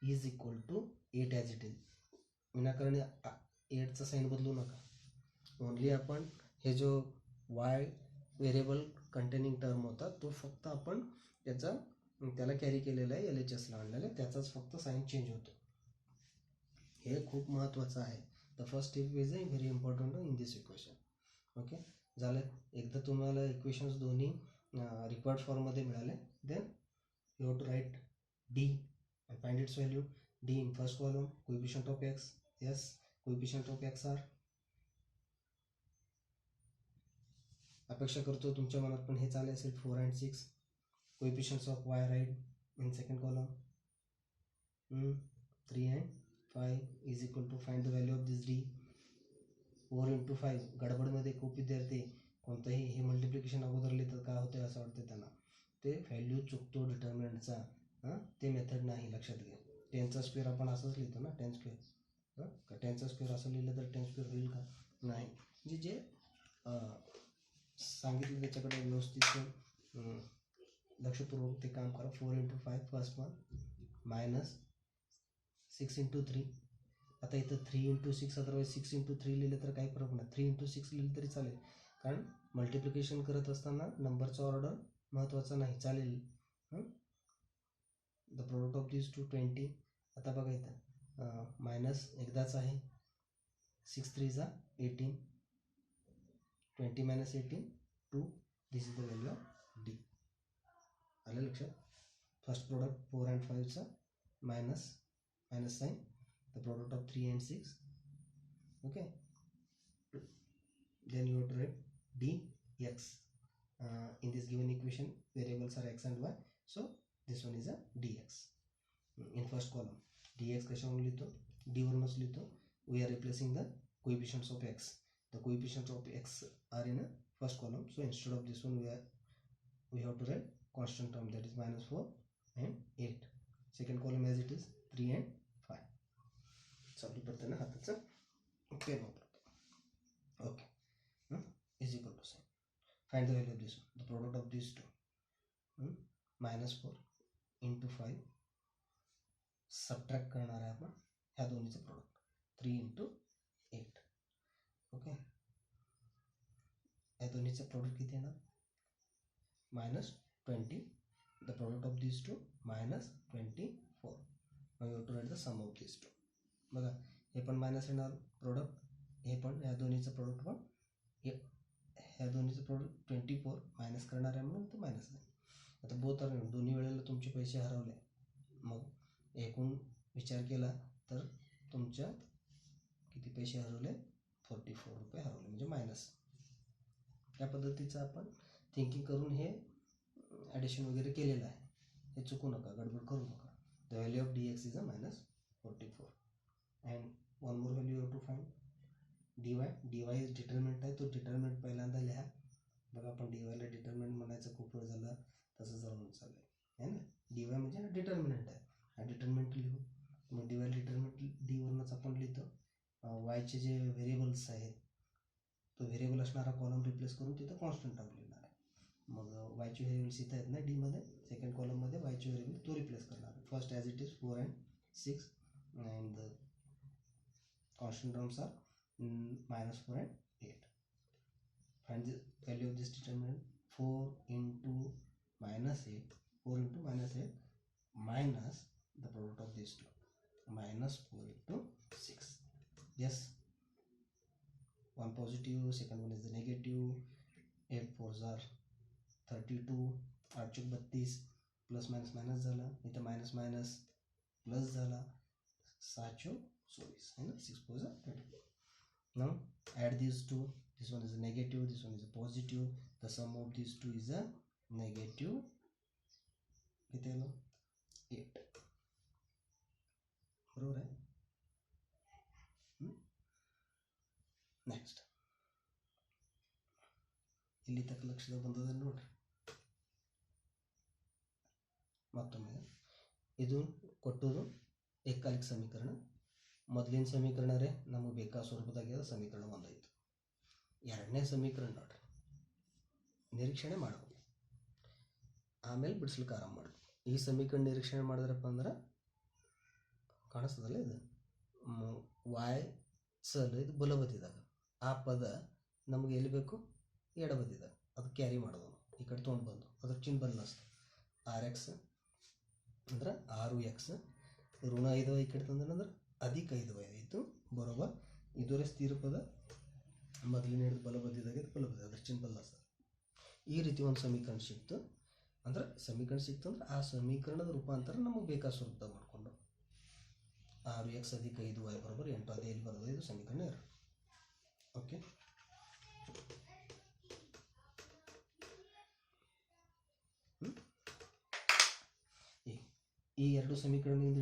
is equal to 8 as it is. विनाकारण 8चा साईन बदलू नका. ओनली आपण हे जो y व्हेरिएबल कंटेनिंग टर्म होता तो फक्त आपण त्याला कॅरी केलेला आहे, LHSला आणलेला आहे, त्याचाच फक्त साईन चेंज होतो. हे खूप महत्त्वाचं आहे. The first step is very important in this equation. Okay, झालं. एकदा तुम्हाला इक्वेशन्स दोन्ही रिक्वायर्ड फॉर्ममध्ये मिळाले, then you have to write D and find its value. D in first column, coefficient of x, yes coefficient of x are. अपेक्षा करतो तुमच्या मनात पण हेच आले असेल, 4 and 6. Coefficients of y write in second column, 3 and 5 is equal to find the value of this D. 4 into 5. गडबडमध्ये खूप विद्यार्थी कोणतंही हे मल्टिप्लिकेशन अगोदर लिहितात, काय होतं असं वाटतं त्यांना, ते व्हॅल्यू चुकतो डिटर्मिनंटचा. ते मेथड नाही, लक्षात घ्या. 10चा स्क्वेअर आपण असंच लिहितो ना, 10 स्क्वेअर. का 10चा स्क्वेअर असं लिहिलं तर 10 स्क्वेअर होईल का, नाही. जे सांगितलं त्याच्याकडे व्यवस्थित लक्षपूर्वक ते काम करा. 4 into 5 फर्स्ट वन, -6 into 3. आता इथं 3 into 6, अदरवाईज 6 into 3 लिहिलं तर काही फरक नाही, 3 into 6 लिहिलं तरी चालेल, कारण मल्टिप्लिकेशन करत असताना नंबरचा ऑर्डर महत्त्वाचा नाही, चालेल. The product of this 220. आता बघा इथं मायनस एकदाच आहे, 6 3 जा 18, 20 - 18 2. This is the value of D. आलं लक्षात. फर्स्ट प्रोडक्ट 4 and 5चा minus sign, the product of 3 and 6. Okay, then you have to write dx. In this given equation variables are x and y, so this one is a dx. In first column dx कशावरून लिहितो, d वरूनच लिहितो. we are replacing the coefficients of x. The coefficients of x are in a first column, so instead of this one we are we have to write constant term, that is minus 4 and 8. Second column as it is 3 and 5. Sorry, ಬರ್ತೇನೆ ಹತ್ತಕ್ಕೆ okay, no problem. Okay, is equal to same. Find the value of this one. The product of these two, minus 4 into 5, subtract करणार आहे आपण ह्या दोन्हीचं product 3 into 8. Okay, या दोन्हीचं product किती येणार? -20. The product of these two -24. Now you have to write the sum of these two. बघा, हे पण मायनस येणार प्रोडक्ट, हे पण, ह्या दोन्हीचं प्रोडक्ट पण, ह्या दोन्हीचं प्रोडक्ट 24 मायनस करणार आहे म्हणून तो मायनस आहे. आता बोथ आर दोन्ही वेळेला तुमचे पैसे हरवले, मग एकूण विचार केला तर तुमच्या किती पैसे हरवले? 44 रुपये हरवले, म्हणजे मायनस. त्या पद्धतीचं आपण थिंकिंग करून हे ॲडिशन वगैरे केलेलं आहे. हे चुकू नका, गडबड करू नका. The value of dx is -44. And one more value you have to find dy. dy is determinant आहे, तो डिटर्मिनंट पहिल्यांदा लिहा. बघा, आपण डीवायला डिटर्मिनंट म्हणायचं खूप वेळ झाला, तसं जाऊन चालेल आहे ना. dy म्हणजे डिटर्मिनंट आहे, हा डिटर्मिनंट लिहू. मग डीवाय डिटर्मिनंट डीवरूनच आपण लिहितो वायचे जे व्हेरिएबल्स आहेत, तो व्हेरिएबल असणारा कॉलम रिप्लेस करून तिथं कॉन्स्टंट टर्म लिहिणार आहे. मग वायचे व्हेरिएबल्स इथं आहेत ना डीमध्ये, सेकंड कॉलममध्ये वायचे व्हेरिएबल तो रिप्लेस करणार. First as it is 4 and 6 and the constant terms are -4 and 8. Find the value of this determinant. 4 into -8, 4 into -8 minus the product of these two, -4 into 6. Yes, one positive, second one is the negative. 8 4s are 32, 8 Chowk 32, plus minus minus झाला, इथं minus minus plus झाला, 7 चौक 24 है ना. 6 4s are 24. Now add these two. This one is a negative, this one is a positive. The sum of these two is a negative किती आलं? 8. बरोबर आहे. Next ಇಲ್ಲಿ ತಕ್ಕ ಲಕ್ಷದ ಬಂದದ ನೋಡ್ರಿ. ಮತ್ತೊಮ್ಮೆ ಇದು ಕೊಟ್ಟೋದು ಏಕಕಾಲಿಕ ಸಮೀಕರಣ. ಮೊದಲಿನ ಸಮೀಕರಣ ರೇ ನಮಗೆ ಬೇಕಾದ ಸ್ವರೂಪದಾಗ್ಯದ ಸಮೀಕರಣ ಒಂದಾಯಿತು. ಎರಡನೇ ಸಮೀಕರಣ ನೋಡ್ರಿ, ನಿರೀಕ್ಷಣೆ ಮಾಡಬೇಕು, ಆಮೇಲೆ ಬಿಡಿಸ್ಲಿಕ್ಕೆ ಆರಂಭ ಮಾಡಬೇಕು. ಈ ಸಮೀಕರಣ ನಿರೀಕ್ಷಣೆ ಮಾಡಿದ್ರಪ್ಪ ಅಂದ್ರೆ ಕಾಣಿಸ್ತದಲ್ಲ, ಇದು ವಾಯ್ ಸಲ್ ಇದು ಬಲಬದಿದಾಗ, ಆ ಪದ ನಮಗೆ ಎಲ್ಲಿ ಬೇಕು? ಎಡಬದಿದಾಗ. ಅದು ಕ್ಯಾರಿ ಮಾಡೋದು, ಈ ಕಡೆ ತೊಗೊಂಡು ಬಂದು ಅದ್ರ ಚಿನ್ ಬದಲಾಯಿಸ್ತು. RX ಅಂದ್ರೆ 6x ಋಣ 5 ಈ ಕಡೆ ತಂದ್ರೆ ಅಧಿಕ 5y ಆಯಿತು. ಬರೋಬರ್. ಇದರ ಸ್ಥಿರ ಪದ ಮೊದಲಿನ ಹಿಡಿದು ಬಲಬದಿದಾಗ ಬಲಬದಿ ಅದ್ರ ಚಿನ್ ಬದಲಾಯಿಸ್ತದೆ. ಈ ರೀತಿ ಒಂದು ಸಮೀಕರಣ ಸಿಕ್ತು ಅಂದ್ರೆ, ಸಮೀಕರಣ ಸಿಕ್ತು ಅಂದ್ರೆ ಆ ಸಮೀಕರಣದ ರೂಪಾಂತರ ನಮಗೆ ಬೇಕಾದ ಸ್ವರೂಪದಾಗ ಮಾಡಿಕೊಂಡು 6x ಅಧಿಕ 5y ಬರೋಬರ್ 8 ಅದೇ ಇಲ್ಲಿ ಬರೋದು. ಇದು ಸಮೀಕರಣ 2. ಓಕೆ, ಈ ಎರಡು ಸಮೀಕರಣದಿಂದ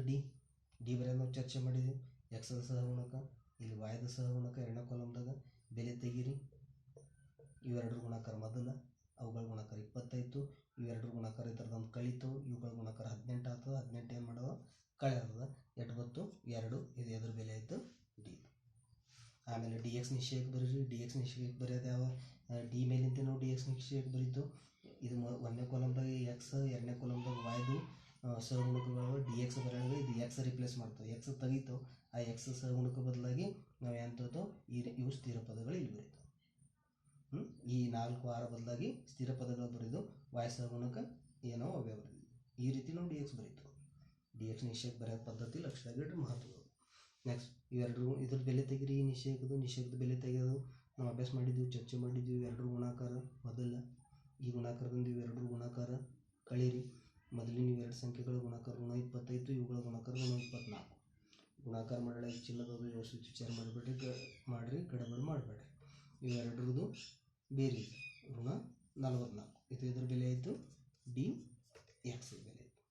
ಡಿ ಬರೆಯೋದು ನಾವು ಚರ್ಚೆ ಮಾಡಿದ್ವಿ. ಎಕ್ಸದ ಸಹಗುಣಕ, ಇಲ್ಲಿ ವಾಯ್ದ ಸಹಗುಣಕ ಎರಡನೇ ಕಾಲಮ್ದಾಗ ಬೆಲೆ ತೆಗೀರಿ. ಇವೆರಡರ ಗುಣಾಕಾರ ಮೊದಲ, ಅವುಗಳ ಗುಣಾಕಾರ 20 ಇವೆರಡರ ಗುಣಾಕಾರ ಇದರದೊಂದು ಕಳಿತು, ಇವುಗಳ ಗುಣಾಕಾರ 18 ಆಗ್ತದೆ. 18 ಏನು ಮಾಡೋದು? ಕಳೆದ 8 ಬತ್ತು 2, ಇದು ಎದುರು ಬೆಲೆ ಆಯಿತು ಡಿ. ಆಮೇಲೆ DX ನಿಶ್ಚಯಕ್ಕೆ ಬರೀರಿ. DX ನಿಶ್ಚಯಕ್ಕೆ ಬರೆಯೋದು ಯಾವ? ಡಿ ಮೇಲಿಂದ ನಾವು DX ನಿಶ್ಚಯಕ್ಕೆ ಬರೀತು. ಇದು ಒಂದನೇ ಕಾಲಮ್ದಾಗ ಎಕ್ಸ್, ಎರಡನೇ ಕಾಲಮ್ದಾಗ ವಾಯ್ದು ಸಹಗುಣಕಗಳು DX ಬರೆಯೋದು. ಇದು ಎಕ್ಸ್ ರಿಪ್ಲೇಸ್ ಮಾಡ್ತವೆ, ಎಕ್ಸ್ ತೆಗಿತು, ಆ ಎಕ್ಸ್ ಸಹಗುಣಕ ಬದಲಾಗಿ ನಾವು ಎಂತದ್ದು ಇವು ಸ್ಥಿರ ಪದಗಳು ಇಲ್ಲಿ ಬರೀತು. ಈ 4 6 ಬದಲಾಗಿ ಸ್ಥಿರ ಪದಗಳು ಬರೆದು ವಾಯ್ ಸಹಗುಣಕ ಏನೋ ಅವೇ ಬರೀದು. ಈ ರೀತಿ ನಾವು DX ಬರೀತು. DX ನಿಶ್ಚಯಕ್ಕೆ ಬರೆಯೋ ಪದ್ಧತಿ ಲಕ್ಷದಾಗಿಟ್ರೆ ಮಹತ್ವದ್ದು. ನೆಕ್ಸ್ಟ್ ಇವೆರಡು ಇದ್ರ ಬೆಲೆ ತೆಗಿರಿ. ನಿಶ್ಚಯದ ಬೆಲೆ ತೆಗೆಯೋದು ನಾವು ಅಭ್ಯಾಸ ಮಾಡಿದ್ವಿ, ಚರ್ಚೆ ಮಾಡಿದ್ವಿ. ಇವೆರಡರ ಗುಣಾಕಾರ ಮೊದಲ, ಈ ಗುಣಾಕಾರದಿಂದ ಇವೆರಡರ ಗುಣಾಕಾರ ಕಳೀರಿ. ಮೊದಲಿನ ಇವೆರಡು ಸಂಖ್ಯೆಗಳ ಗುಣಾಕಾರ ಋಣ 25, ಇವುಗಳ ಗುಣಾಕಾರ ಋಣ 24. ಗುಣಾಕಾರ ಮಾಡಲ್ಲ, ಚಿನ್ನದದು ಯೋಚಿಸಿ ವಿಚಾರ ಮಾಡಿಬಿಟ್ರಿ, ಮಾಡಿರಿ, ಗಡಬಡ ಮಾಡಬೇಡ್ರಿ. ಇವೆರಡರದು ಬೇರೆ ಇದೆ, ಋಣ 44. ಇದು ಇದ್ರ ಬೆಲೆ ಆಯಿತು DX ಬೆಲೆ ಆಯಿತು.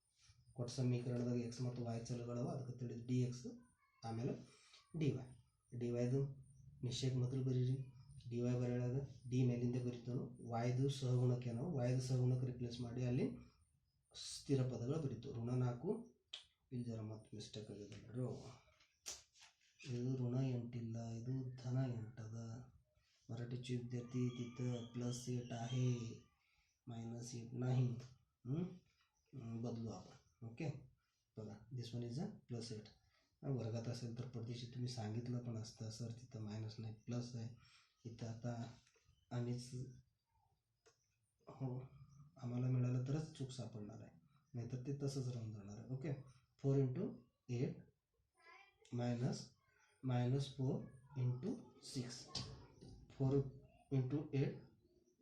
ಕೊಟ್ಟ ಸಮೀಕರಣದಾಗ ಎಕ್ಸ್ ಮತ್ತು ವಾಯ್ ಚಲಗಳವ, ಅದಕ್ಕೆ ತಿಳಿದು DX. ಆಮೇಲೆ ಡಿವೈದು ನಿಶ್ಚಯಕ್ಕೆ ಮೊದಲು ಬರೀರಿ. ಡಿ ವೈ ಬರೆಯೊಳಗೆ ಡಿ ಮೇಲಿಂದ ಬರಿತಾನು, ವಾಯ್ದು ಸಹಗುಣಕ್ಕೆ ನಾವು ವಾಯ್ದು ಸಹಗುಣಕ್ಕೆ ರಿಪ್ಲೇಸ್ ಮಾಡಿ ಅಲ್ಲಿ ಸ್ಥಿರ ಪದಗಳು ಬರೀತು. ಋಣ 4 ಇಲ್ಲಿ ಜರ ಮತ್ತೆ ಮಿಸ್ಟೇಕ್ ಆಗಿದೆ ನೋಡ್ರಿ, ಇದು ಋಣ 8 ಇಲ್ಲ, ಇದು धन 8 अद. मराठीचे विद्यार्थी तिथं +8 आहे, -8 नाही. बदलू आपण. ओके बघा, दिस वन इज अ +8. वर्गात असेल तर परदेशी तुम्ही सांगितलं पण असतं सर तिथं मायनस नाही प्लस आहे. इथं आता आम्हीच हो आम्हाला मिळालं तरच चूक सापडणार आहे, नाहीतर ते तसंच राहून जाणार आहे. ओके 4 × 8 -4 × 6, 4 × 8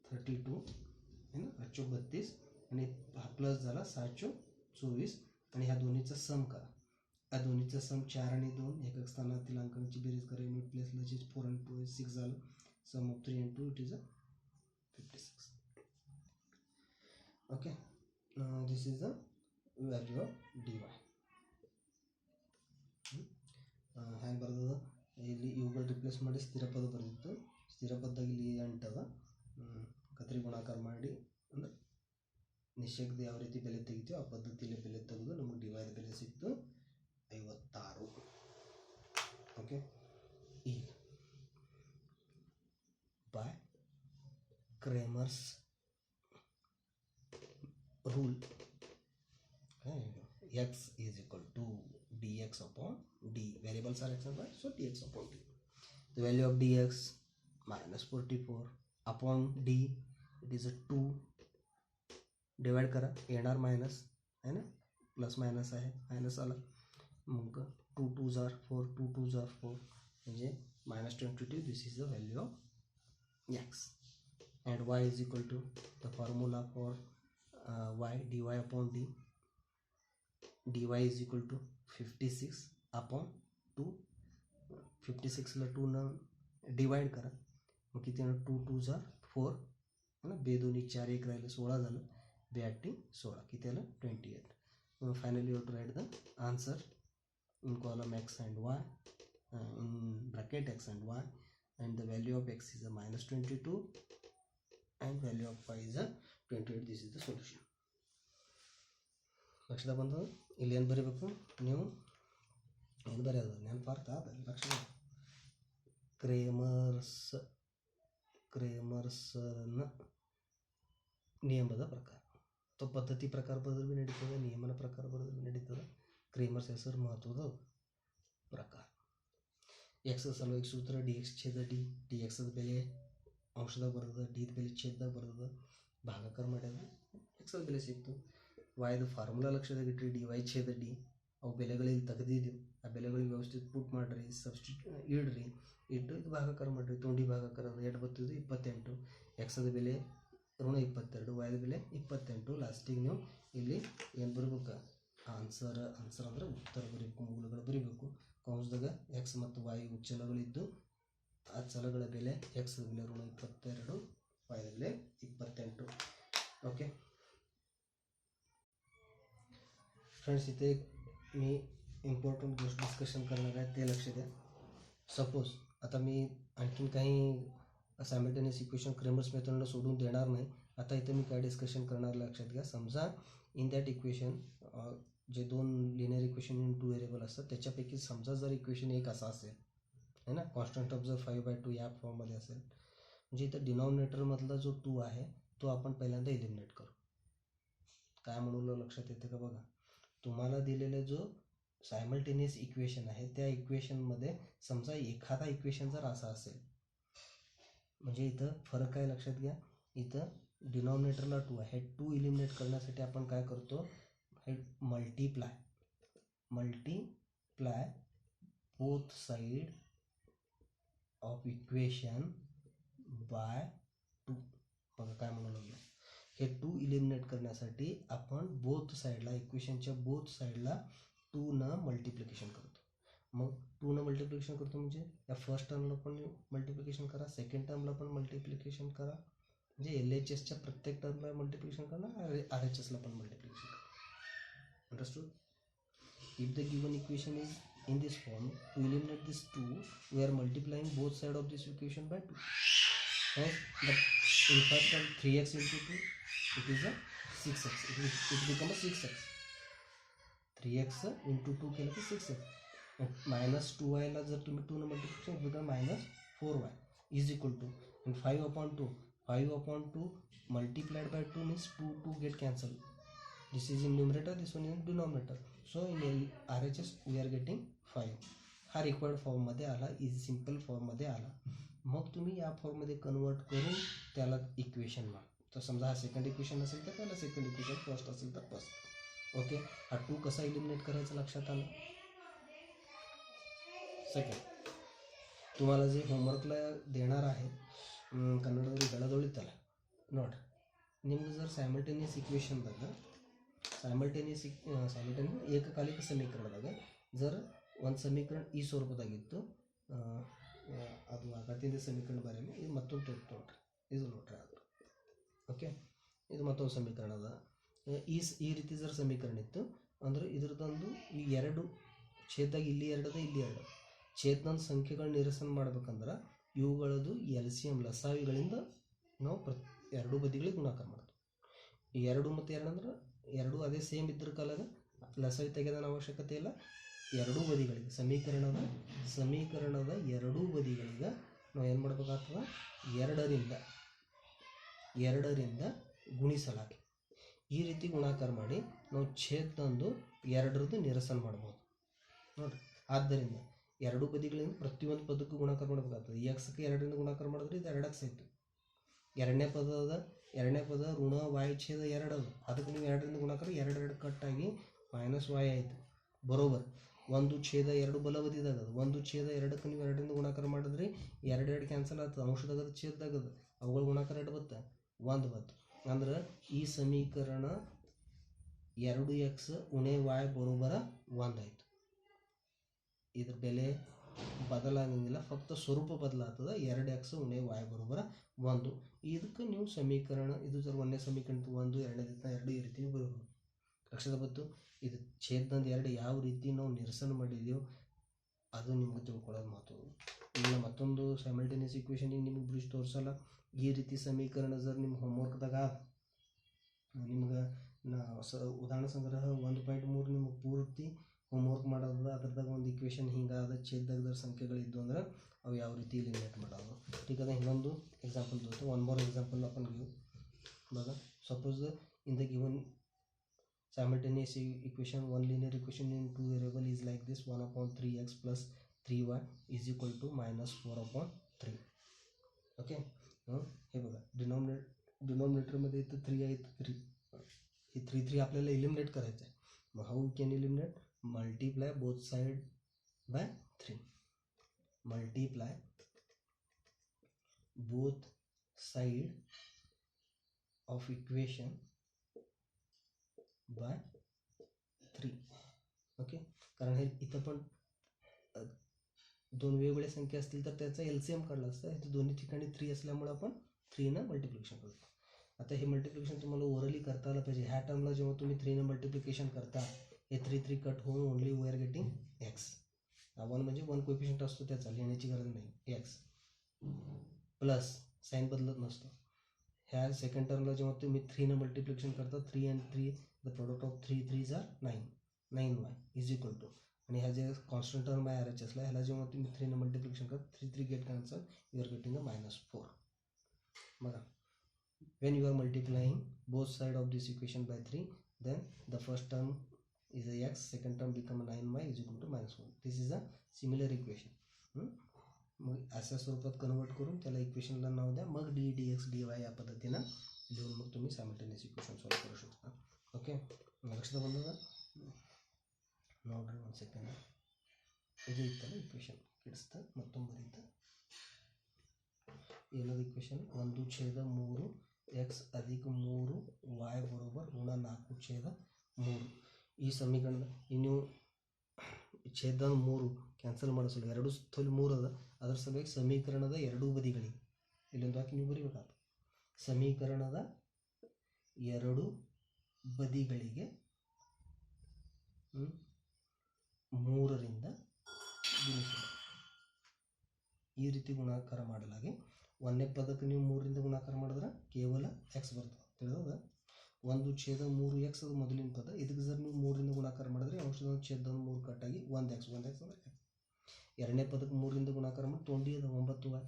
32 है ना, 32 आणि हा प्लस झाला 7 24 आणि ह्या दोन्हीचा सम करा. या दोन्हीचा सम 4 आणि 2 एकक स्थानातील अंकांची बेरीज करा. युनिट प्लेसला 4 आणि 2 6 झालं. Sum of 3 and 2 it is a 56. Okay this is the value of dy. ಹ್ಯಾಂಗೆ ಬರ್ತದ ಇಲ್ಲಿ ಇವುಗಳು ರಿಪ್ಲೇಸ್ ಮಾಡಿ ಸ್ಥಿರ ಪದ ಬರೆದಿತ್ತು. ಸ್ಥಿರ ಪದದಾಗ ಇಲ್ಲಿ 8 ಅದ, ಕತ್ರಿ ಗುಣಾಕಾರ ಮಾಡಿ ಅಂದ್ರೆ ನಿಶ್ಚಯದ ಯಾವ ರೀತಿ ಬೆಲೆ ತೆಗಿತೀವಿ ಆ ಪದ್ಧತಿಯಲ್ಲಿ ಬೆಲೆ ತೆಗೆದು ನಮಗೆ ಡಿವೈಡ್ ಬೆಲೆ ಸಿಕ್ತು 56. ಓಕೆ ಈಗ by Kramer's rule, x is equal to dx upon d. Variables are x and y, so dx upon d. The value of dx -44 upon d, it is a 2. Divide करा, येणार minus है ना, plus minus आहे, minus आला मग 2 2s are 4, 2 2s are 4 म्हणजे -22. This is the value of x and y is equal to the formula for y, dy upon d. dy is equal to 56 upon 2. 56 ला 2 न divide करा, मग किती येणार 2 2s are 4 है ना, बे दोन्ही 4 1 राहिले 16 झालं, बे 8 16 किती आलं 28. Finally you to write the answer in column x and y, in bracket x and y, and the value of x is a -22 and value of y is a 28. This is the solution. ಲಕ್ಷದ ಬಂದು ಇಲ್ಲಿ ಏನು ಬರೀಬೇಕು ನೀವು, ಏನು ಬರೆಯೋದು ನೆನಪು ಅರ್ಥ ಅದ ಲಕ್ಷ. ಕ್ರೇಮರ್ಸನ ನಿಯಮದ ಪ್ರಕಾರ ಅಥವಾ ಪದ್ಧತಿ ಪ್ರಕಾರ ಬರೆದ್ರೆ ಭೀ ನಡೀತದೆ, ನಿಯಮನ ಪ್ರಕಾರ ಬರೆದ್ರೆ ಭೀ ನಡೀತದೆ. ಕ್ರೇಮರ್ಸ್ ಹೆಸರು ಮಹತ್ವದ ಪ್ರಕಾರ. ಎಕ್ಸ್ ಸಲುವಾಗಿ ಸೂತ್ರ dx/d. dx ಬೆಲೆ ಅಂಶದಾಗ ಬರ್ತದೆ, ಡಿ ಬೆಲೆ ಛೇದದಾಗ ಬರ್ತದೆ, ಭಾಗಾಕಾರ ಮಾಡ್ಯಾದ ಎಕ್ಸ್ ಬೆಲೆ ಸಿಕ್ತು. ವಾಯ್ದು ಫಾರ್ಮುಲಾ ಲಕ್ಷದಾಗ ಇಟ್ರಿ, dy/d. ಅವು ಬೆಲೆಗಳಿಗೆ ತೆಗೆದಿದ್ದೀವಿ, ಆ ಬೆಲೆಗಳಿಗೆ ವ್ಯವಸ್ಥಿತ ಪುಟ್ ಮಾಡಿರಿ, ಇಡ್ರಿ, ಇಟ್ಟು ಇದು ಭಾಗಾಕಾರ ಮಾಡಿರಿ. ತೊಂಡಿ ಭಾಗಾಕಾರ ಎಷ್ಟು ಬರ್ತದೆ 28. ಎಕ್ಸದ ಬೆಲೆ ಋಣ 22, ವಾಯ್ದ ಬೆಲೆ 28. ಲಾಸ್ಟಿಗೆ ನೀವು ಇಲ್ಲಿ ಏನು ಬರಬೇಕು ಆನ್ಸರ್ ಅಂದರೆ ಉತ್ತರ ಬರೀಬೇಕು, ಮೂಲಗಳು ಬರೀಬೇಕು. ಕೌಂಸದಾಗ ಎಕ್ಸ್ ಮತ್ತು ವಾಯು ಚಲಗಳಿದ್ದು ಆ ಚಲಗಳ ಬೆಲೆ ಎಕ್ಸ್ ಬೆಲೆ ಋಣ 22, ವಾಯ್ದ ಬೆಲೆ 28. ओके फ्रेंड्स, इथे मी इम्पॉर्टंट गोष्ट डिस्कशन करणार आहे, ते लक्ष द्या. सपोज आता मी आणखीन काही सायमल्टेनियस इक्वेशन क्रेमर्स मेथडला सोडून देणार नाही. आता इथे मी काय डिस्कशन करणार लक्षात घ्या. समजा in that equation J 2 linear equation in 2 variable असतात त्याच्यापैकी समजा जर इक्वेशन एक असा असेल है ना, कॉन्स्टंट ऑफ जर 5/2 या फॉर्ममध्ये असेल, म्हणजे इथं डिनॉमिनेटरमधला जो 2 आहे तो आपण पहिल्यांदा एलिमिनेट करू. काय म्हणून लक्षात येते का बघा, तुम्हाला दिलेला जो सायमल्टेनियस इक्वेशन आहे त्या इक्वेशनमध्ये समजा एखादा इक्वेशन जर असा असेल, म्हणजे इथं फरक काय लक्षात घ्या. इथं डिनॉमिनेटरला 2 आहे, 2 एलिमिनेट करण्यासाठी आपण काय करतो, हे multiply both side of equation by 2. बघा काय म्हणू लागलो, हे 2 इलिमिनेट करण्यासाठी आपण बोथ साईडला, इक्वेशनच्या बोथ साईडला 2 न मल्टिप्लिकेशन करतो. मग 2 न मल्टिप्लिकेशन करतो म्हणजे या फर्स्ट टर्मला पण मल्टिप्लिकेशन करा, सेकंड टर्मला पण मल्टिप्लिकेशन करा, म्हणजे LHSच्या प्रत्येक टर्मला मल्टिप्लिकेशन करणार, RHSला पण मल्टिप्लिकेशन करा. Understood. If the given equation is in this form, to eliminate this 2, we are multiplying both sides of this equation by 2. Hence, in first term 3x into 2, it is a 6x. It becomes a 6x. 3x into 2 केलं की 6x. minus 2y ला जर तुम्ही 2 ने multiplication it becomes minus 4y is equal to, and 5 upon 2 multiplied by 2 means 2 get cancelled. This is in numerator, this one in denominator. So in RHS we are getting 5. हा required फॉर्ममध्ये आला, easy simple फॉर्ममध्ये आला. मग तुम्ही या फॉर्ममध्ये convert करून त्याला इक्वेशन मा, तर समजा हा सेकंड इक्वेशन असेल तर त्याला सेकंड इक्वेशन, फर्स्ट असेल तर फर्स्ट. ओके, हा 2 कसा इलिमिनेट करायचं लक्षात आलं. सेकंड तुम्हाला जे होमवर्कला देणार आहे ಕನ್ನಡದಲ್ಲಿ ಬೆಳದೊಳಿತಲ್ಲ ನೋಡಿ, ನಿಮ್ಗೆ ಜर ಸೈಮಲ್ಟೇನಿಯಸ್ ಇಕ್ವೇಷನ್ದಾಗ ಸೈಮಲ್ಟೇನಿಯಸ್ ಏಕಕಾಲಿಕ ಸಮೀಕರಣದಾಗ ಜर ಒಂದು ಸಮೀಕರಣ ಈ ಸ್ವರೂಪದಾಗಿತ್ತು, ಅದು ಅಗತ್ಯದ ಸಮೀಕರಣ ಬರೆಯಲ್ಲ, ಇದು ಮತ್ತೊಂದು ನೋಡ್ರಿ, ಇದು ನೋಡ್ರಿ ಅದು. ಓಕೆ, ಇದು ಮತ್ತೊಂದು ಸಮೀಕರಣ ಅದ. ಈ ರೀತಿ ಜर ಸಮೀಕರಣ ಇತ್ತು ಅಂದ್ರೆ ಇದ್ರದ್ದೊಂದು ಈ ಎರಡು ಛೇದದಾಗ ಇಲ್ಲಿ 2 ಅದ, ಇಲ್ಲಿ 2 ಛೇದನ ಸಂಖ್ಯೆಗಳ ನಿರಸನ ಮಾಡ್ಬೇಕಂದ್ರೆ ಇವುಗಳದು LCM ಲಸಾವಿಗಳಿಂದ ನಾವು ಎರಡೂ ಬದಿಗಳಿಗೆ ಗುಣಾಕಾರ ಮಾಡ್ತೀವಿ. ಈ 2 ಮತ್ತು 2 ಅಂದ್ರೆ 2 ಅದೇ ಸೇಮ್ ಇದ್ರ ಕಾಲಾಗ ಲಸಾವಿ ತೆಗೆಯೋದನ್ನ ಅವಶ್ಯಕತೆ ಇಲ್ಲ. ಎರಡೂ ಬದಿಗಳಿಗೆ ಸಮೀಕರಣದ ಎರಡೂ ಬದಿಗಳಿಗೆ ನಾವು ಏನು ಮಾಡಬೇಕಾಗ್ತದೆ, 2ರಿಂದ ಗುಣಿಸಲಾಗಿ ಈ ರೀತಿ ಗುಣಾಕಾರ ಮಾಡಿ ನಾವು ಛೇದದಂದು 2ರದ್ದು ನಿರಸನ ಮಾಡ್ಬೋದು ನೋಡಿರಿ. ಆದ್ದರಿಂದ ಎರಡೂ ಬದಿಗಳಿಂದ ಪ್ರತಿಯೊಂದು ಪದಕ್ಕೂ ಗುಣಾಕಾರ ಮಾಡಬೇಕಾಗ್ತದೆ. ಎಕ್ಸ್ಗೆ 2ರಿಂದ ಗುಣಾಕಾರ ಮಾಡಿದ್ರೆ ಇದು 2x ಆಯಿತು. ಎರಡನೇ ಪದ ಋಣ y ಛೇದ 2 ಅದು, ಅದಕ್ಕೆ ನೀವು 2ರಿಂದ ಗುಣಾಕಾರ 2 ಕಟ್ಟಾಗಿ ಮೈನಸ್ y ಆಯಿತು. ಬರೋಬರ್. 1 ಛೇದ 2 ಬಲಬದಿದಾಗ ಅದು, 1 ಛೇದ 2ಕ್ಕೆ ನೀವು 2ರಿಂದ ಗುಣಾಕಾರ ಮಾಡಿದ್ರಿ 2 ಕ್ಯಾನ್ಸಲ್ ಆಗ್ತದೆ, ಅಂಶದಾಗದು ಛೇದದಾಗದು, ಅವುಗಳ ಗುಣಾಕಾರ 2 ಬರುತ್ತೆ, 1 ಬತ್ತು. ಅಂದ್ರೆ ಈ ಸಮೀಕರಣ 2x ಉಣೆ y ಬರೋಬರ 1 ಆಯಿತು. ಇದ್ರ ಬೆಲೆ ಬದಲಾಗಂಗಿಲ್ಲ, ಫಕ್ತ ಸ್ವರೂಪ ಬದಲಾಗ್ತದೆ. 2x ಉಣೆ y ಬರೋಬರ 1. ಇದಕ್ಕೆ ನೀವು ಸಮೀಕರಣ ಇದು ಜर ಒಂದನೇ ಸಮೀಕರಣ 1, ಎರಡನೇದಿತ್ತ 2 ಈ ರೀತಿ ಬರೋದು ಲಕ್ಷದ ಬತ್ತು. ಇದು ಛೇದದಂದು 2 ಯಾವ ರೀತಿ ನಾವು ನಿರಸನ ಮಾಡಿದೆವು ಅದು ನಿಮ್ಗೆ ತಿಳ್ಕೊಳ್ಳೋದು ಮಾತು. ಈಗ ಮತ್ತೊಂದು ಸೈಮಲ್ಟೇನಿಯಸ್ ಇಕ್ವೇಷನಿಗೆ ನಿಮ್ಗೆ ಬ್ರಿಡ್ಜ್ ತೋರಿಸಲ್ಲ. ಈ ರೀತಿ ಸಮೀಕರಣ ಜर ನಿಮ್ಮ ಹೋಮ್ವರ್ಕ್ದಾಗ ನಿಮ್ಗೆ ಉದಾಹರಣೆ ಸಂಗ್ರಹ 1.3 ನಿಮ್ಗೆ ಪೂರ್ತಿ ಹೋಮ್ವರ್ಕ್ ಮಾಡೋದು, ಅದ್ರದಾಗ ಒಂದು ಇಕ್ವೇಷನ್ ಹಿಂಗಾದ ಛೇದದಾಗ ಸಂಖ್ಯೆಗಳಿದ್ದು ಅಂದ್ರೆ ಅವು ಯಾವ ರೀತಿ ಎಲಿಮಿನೇಟ್ ಮಾಡೋದು. ठीक है, ಇನ್ನೊಂದು ಎಕ್ಸಾಂಪಲ್ ತೋರಿಸ್ತು. ಒನ್ ಮೋರ್ ಎಕ್ಸಾಂಪಲ್ अपन गिव. बघा, suppose in the given simultaneous equation, one linear equation in two variable is like this: 1/3x plus 3y is equal to minus 4/3. Okay, हे बघा डिनॉमिनेटर मध्ये इथं 3 आहे, 3 हे 3 आपल्याला एलिमिनेट करायचं आहे. मग how can eliminate? Multiply both side by 3. Multiply both side of equation by 3. Okay, कारण हे इथं पण दोन वेगवेगळ्या संख्या असतील तर त्याचा LCM काढला असता. इथे दोन्ही ठिकाणी 3 असल्यामुळे आपण 3 ने मल्टिप्लिकेशन करतो. आता हे मल्टिप्लिकेशन तुम्हाला ओरली करता आलं पाहिजे. ह्या टर्मला जेव्हा तुम्ही 3 ने मल्टिप्लिकेशन करता, हे 3 कट होऊन only we are getting x. 1 म्हणजे 1 कोएफिशिएंट असतो, त्याचा लिहिण्याची गरज नाही. x प्लस साइन बदलत नसतो. ह्या सेकंड टर्मला जेव्हा तुम्ही 3 ने मल्टिप्लिकेशन करता, 3 and 3 the product of 3 3s are 9y is equal to, आणि ह्या जे कॉन्स्टंट टर्म आहे RHSला, ह्याला जेव्हा तुम्ही 3 ने मल्टिप्लिकेशन करता, 3 get cancel, you are getting a -4. बघा, when you are multiplying both side of this equation by 3, then the first term is a x, second term become a 9y is equal to -1. this is a similar equation. मग अशा स्वरूपात convert करून त्याला इक्वेशनला नाव द्या, मग D dx dy या पद्धतीनं लिहून मग तुम्ही simultaneous equation solve करू शकता. ओके, लक्षात ಬಂದದ ನೋಡ್ರಿ. ಒಂದು ಸೆಕೆಂಡ್, ಇದು ಇತ್ತಲ್ಲ ಇಕ್ವೇಶನ್ ಕಿಡಿಸ್ತ ಮತ್ತೊಂದು ಬರೀತ. ಏನದು ಇಕ್ವೇಶನ್? 1/3 x अधिक 3 y बरोबर ಋಣ 4/3. ಈ ಸಮೀಕರಣ ಇನ್ನು ಛೇದ 3 ಕ್ಯಾನ್ಸಲ್ ಮಾಡಿಸಲು 2 ಸುತ್ತಲೂ 3 ಅದ, ಅದರ ಸಲುವಾಗಿ ಸಮೀಕರಣದ ಎರಡೂ ಬದಿಗಳಿಗೆ ಇಲ್ಲೊಂದು ಹಾಕಿ ನೀವು ಬರೀಬೇಕಾಗ್ತದೆ. ಸಮೀಕರಣದ ಎರಡೂ ಬದಿಗಳಿಗೆ 3ರಿಂದ ಈ ರೀತಿ ಗುಣಾಕಾರ ಮಾಡಲಾಗಿ ಒಂದನೇ ಪದಕ್ಕೆ ನೀವು 3ರಿಂದ ಗುಣಾಕಾರ ಮಾಡಿದ್ರೆ ಕೇವಲ ಎಕ್ಸ್ ಬರ್ತದೆ. ತಿಳಿದ 1/3 ಎಕ್ಸ್ ಅದು ಮೊದಲಿನ ಪದ. ಇದಕ್ಕೆ ಸರ್ ನೀವು 3ರಿಂದ ಗುಣಾಕಾರ ಮಾಡಿದ್ರೆ ಅಂಶದ ಛೇದ 3 ಕಟ್ಟಾಗಿ 1x ಅಂದರೆ x. ಎರಡನೇ ಪದಕ್ಕೆ 3ರಿಂದ ಗುಣಾಕಾರ ಮಾಡಿ ತೊಂಡಿ ಅದು 9y.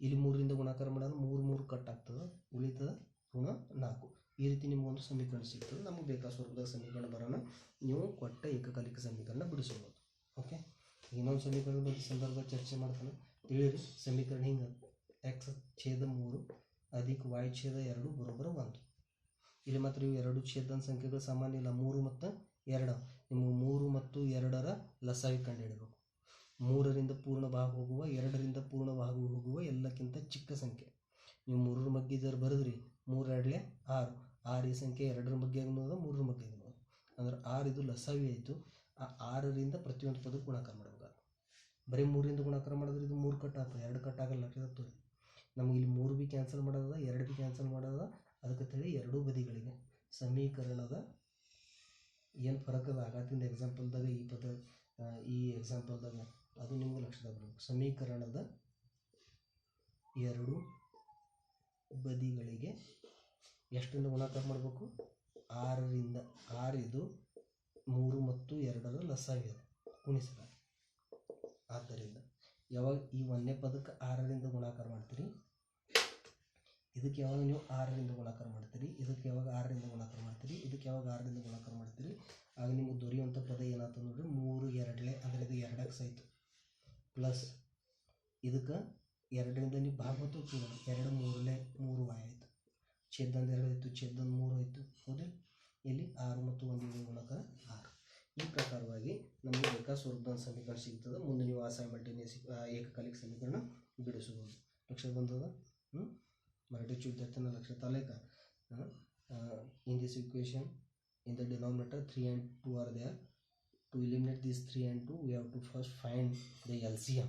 ಇಲ್ಲಿ 3ರಿಂದ ಗುಣಾಕಾರ ಮಾಡಿದ್ರೆ 3 ಕಟ್ ಆಗ್ತದೆ, ಉಳಿತದ ಋಣ 4. ಈ ರೀತಿ ನಿಮಗೊಂದು ಸಮೀಕರಣ ಸಿಗ್ತದೆ. ನಮಗೆ ಬೇಕಾದ ಸ್ವರೂಪದಾಗ ಸಮೀಕರಣ ಬರೋಣ, ನೀವು ಕೊಟ್ಟ ಏಕಕಾಲಿಕ ಸಮೀಕರಣ ಬಿಡಿಸಬಹುದು. ಓಕೆ, ಇನ್ನೊಂದು ಸಮೀಕರಣದ ಬಗ್ಗೆ ಸಂದರ್ಭ ಚರ್ಚೆ ಮಾಡ್ತಾನೆ. ತಿಳಿರಿ ಸಮೀಕರಣ ಹಿಂಗೆ x ಛೇದ 3 ಅಧಿಕ y ಛೇದ 2 ಬರೋಬ್ಬರ 1. ಇಲ್ಲಿ ಮಾತ್ರ ಇವು ಎರಡು ಛೇದನ ಸಂಖ್ಯೆಗಳು ಸಾಮಾನ್ಯ ಇಲ್ಲ, 3 ಮತ್ತು 2. ನಿಮಗೆ 3 ಮತ್ತು 2ರ ಲಸಾವಿ ಕಂಡುಹಿಡಬೇಕು. 3ರಿಂದ ಪೂರ್ಣ ಭಾಗ ಹೋಗುವ 2ರಿಂದ ಪೂರ್ಣ ಭಾಗ ಹೋಗುವ ಎಲ್ಲಕ್ಕಿಂತ ಚಿಕ್ಕ ಸಂಖ್ಯೆ. ನೀವು 3ರ ಬಗ್ಗೆ ಇದರ ಬರೆದ್ರಿ 3 2 6. 6 ಈ ಸಂಖ್ಯೆ 2ರ ಬಗ್ಗೆ ಅನ್ನೋದು 3ರ ಬಗ್ಗೆ ಅನ್ನೋದು ಅಂದ್ರೆ 6 ಇದು ಲಸಾವಿ ಆಯಿತು. ಆ 6ರಿಂದ ಪ್ರತಿಯೊಂದು ಪದಕ್ಕೆ ಗುಣಾಕಾರ ಮಾಡಬೇಕು. ಬರೀ 3ರಿಂದ ಗುಣಾಕಾರ ಮಾಡಿದ್ರೆ ಇದು 3 ಕಟ್ ಆಗ್ತದೆ, 2 ಕಟ್ ಆಗಲ್ಲ. ಆಗ್ತದೆ ನಮಗೆ ಇಲ್ಲಿ 3 ಬಿ ಕ್ಯಾನ್ಸಲ್ ಮಾಡೋದ, 2 ಬಿ ಕ್ಯಾನ್ಸಲ್ ಮಾಡೋದ. ಅದಕ್ಕೆ ತಿಳಿ ಎರಡೂ ಬದಿಗಳಿಗೆ ಸಮೀಕರಣದ ಏನು ಫರಕದ ಆಗತ್ತಿಂದ ಎಕ್ಸಾಂಪಲ್ದಾಗ ಈ ಪದ ಈ ಎಕ್ಸಾಂಪಲ್ದಾಗ ಅದು ನಿಮ್ಗೆ ಲಕ್ಷದಾಗ ಬರಬೇಕು. ಸಮೀಕರಣದ ಎರಡು ಬದಿಗಳಿಗೆ ಎಷ್ಟರಿಂದ ಗುಣಾಕಾರ ಮಾಡಬೇಕು? 6ರಿಂದ. 6 ಇದು 3 ಮತ್ತು 2ರ ಲಸಾವಿ ಅದು ಗುಣಿಸಿದ. ಆದ್ದರಿಂದ ಯಾವಾಗ ಈ ಒಂದನೇ ಪದಕ್ಕೆ 6ರಿಂದ ಗುಣಾಕಾರ ಮಾಡ್ತೀರಿ, ಇದಕ್ಕೆ ಯಾವಾಗ ನೀವು 6ರಿಂದ ಗುಣಾಕಾರ ಮಾಡ್ತೀರಿ, ಇದಕ್ಕೆ ಯಾವಾಗ 6ರಿಂದ ಗುಣಾಕಾರ ಮಾಡ್ತೀರಿ, ಇದಕ್ಕೆ ಯಾವಾಗ 6ರಿಂದ ಗುಣಾಕಾರ ಮಾಡ್ತೀರಿ, ಆಗ ನಿಮಗೆ ದೊರೆಯುವಂಥ ಪದ ಏನಾಯ್ತು ನೋಡ್ರಿ, 3 2 ಅಂದರೆ ಇದು 2x ಆಯಿತು. ಪ್ಲಸ್ ಇದಕ್ಕೆ 2ರಿಂದ ನೀವು ಭಾಗ ಹೊತ್ತು 2 3 3y ಆಯಿತು. ಛೇದಂದು 2 ಆಯಿತು, ಛೇದಂದು 3 ಆಯಿತು. ಹೌದು, ಇಲ್ಲಿ 6 ಮತ್ತು 1 ಗುಣಾಕಾರ 6. ಈ ಪ್ರಕಾರವಾಗಿ ನಮಗೆ ಬೇಕಾದ ಸ್ವರೂಪದ ಸಮೀಕರಣ ಸಿಗ್ತದೆ. ಮುಂದೆ ನೀವು ಆ ಸೈಮಲ್ಟೇನಿಯಸ್ ಏಕಕಾಲಿಕ ಸಮೀಕರಣ ಬಿಡಿಸಬಹುದು. ಲಕ್ಷ ಬಂದದ? ಮರಾಠಿ ವಿದ್ಯಾರ್ಥಿನ ಲಕ್ಷ ತಾಲೇಕ. In this equation in the denominator 3 and 2 are there. To eliminate these 3 and 2 we have to first find the LCM.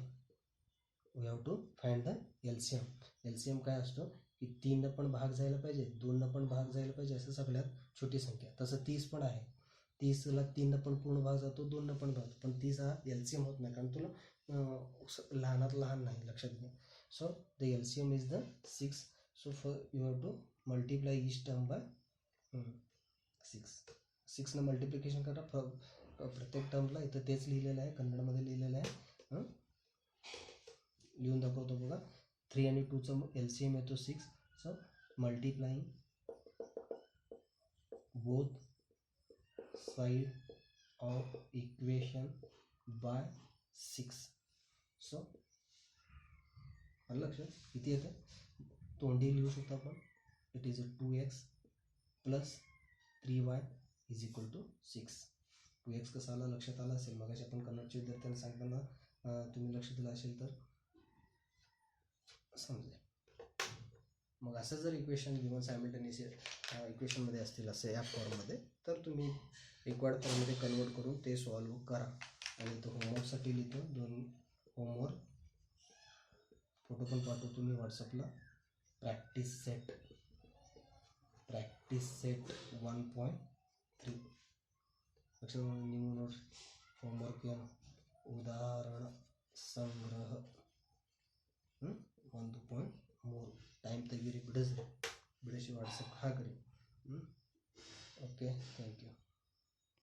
LCM काय असतो की 3 पण भाग जायला पाहिजे, 2 पण भाग जायला पाहिजे, असं सगळ्यात छोटी संख्या. तसं 30 पण आहे. 30ला 3 पण पूर्ण भाग जातो, 2 पण भाग, पण 30 हा LCM होत नाही कारण तुला लहानात लहान नाही, लक्षात घ्या. So the LCM is the 6. So for you have to multiply each term by 6. 6 multiplication करा. प्रत्येक टर्मला इथं तेच लिहिलेलं आहे, कन्नडमध्ये लिहिलेलं आहे. लिहून दाखवतो बघा. 3 आणि 2चं LCM येतो 6. So multiplying both side of equation by 6. So लक्षात किती येतं? तोंडी लिहू शकतो आपण. It is 2x plus 3y is equal to 6. 2x कसं आला लक्षात आला असेल. मगाशी आपण कन्नडच्या विद्यार्थ्यांना सांगताना तुम्ही लक्ष दिलं असेल तर समजेल. मग असं जर इक्वेशन गिवन सायमल्टेनियस इक्वेशनमध्ये असतील असे या फॉर्ममध्ये, तर तुम्ही रिक्वायर्ड फॉर्ममध्ये कन्वर्ट करून ते सॉल्व करा. आणि तो होमवर्कसाठी लिहितो. 2 होमवर्क फोटो पण पाठवतो मी व्हॉट्सअपला. Practice set 1.3. लक्षात न्यू नोट्स होमवर्क ಏನು ಉದಾಹರಣ ಸಂಗ್ರಹ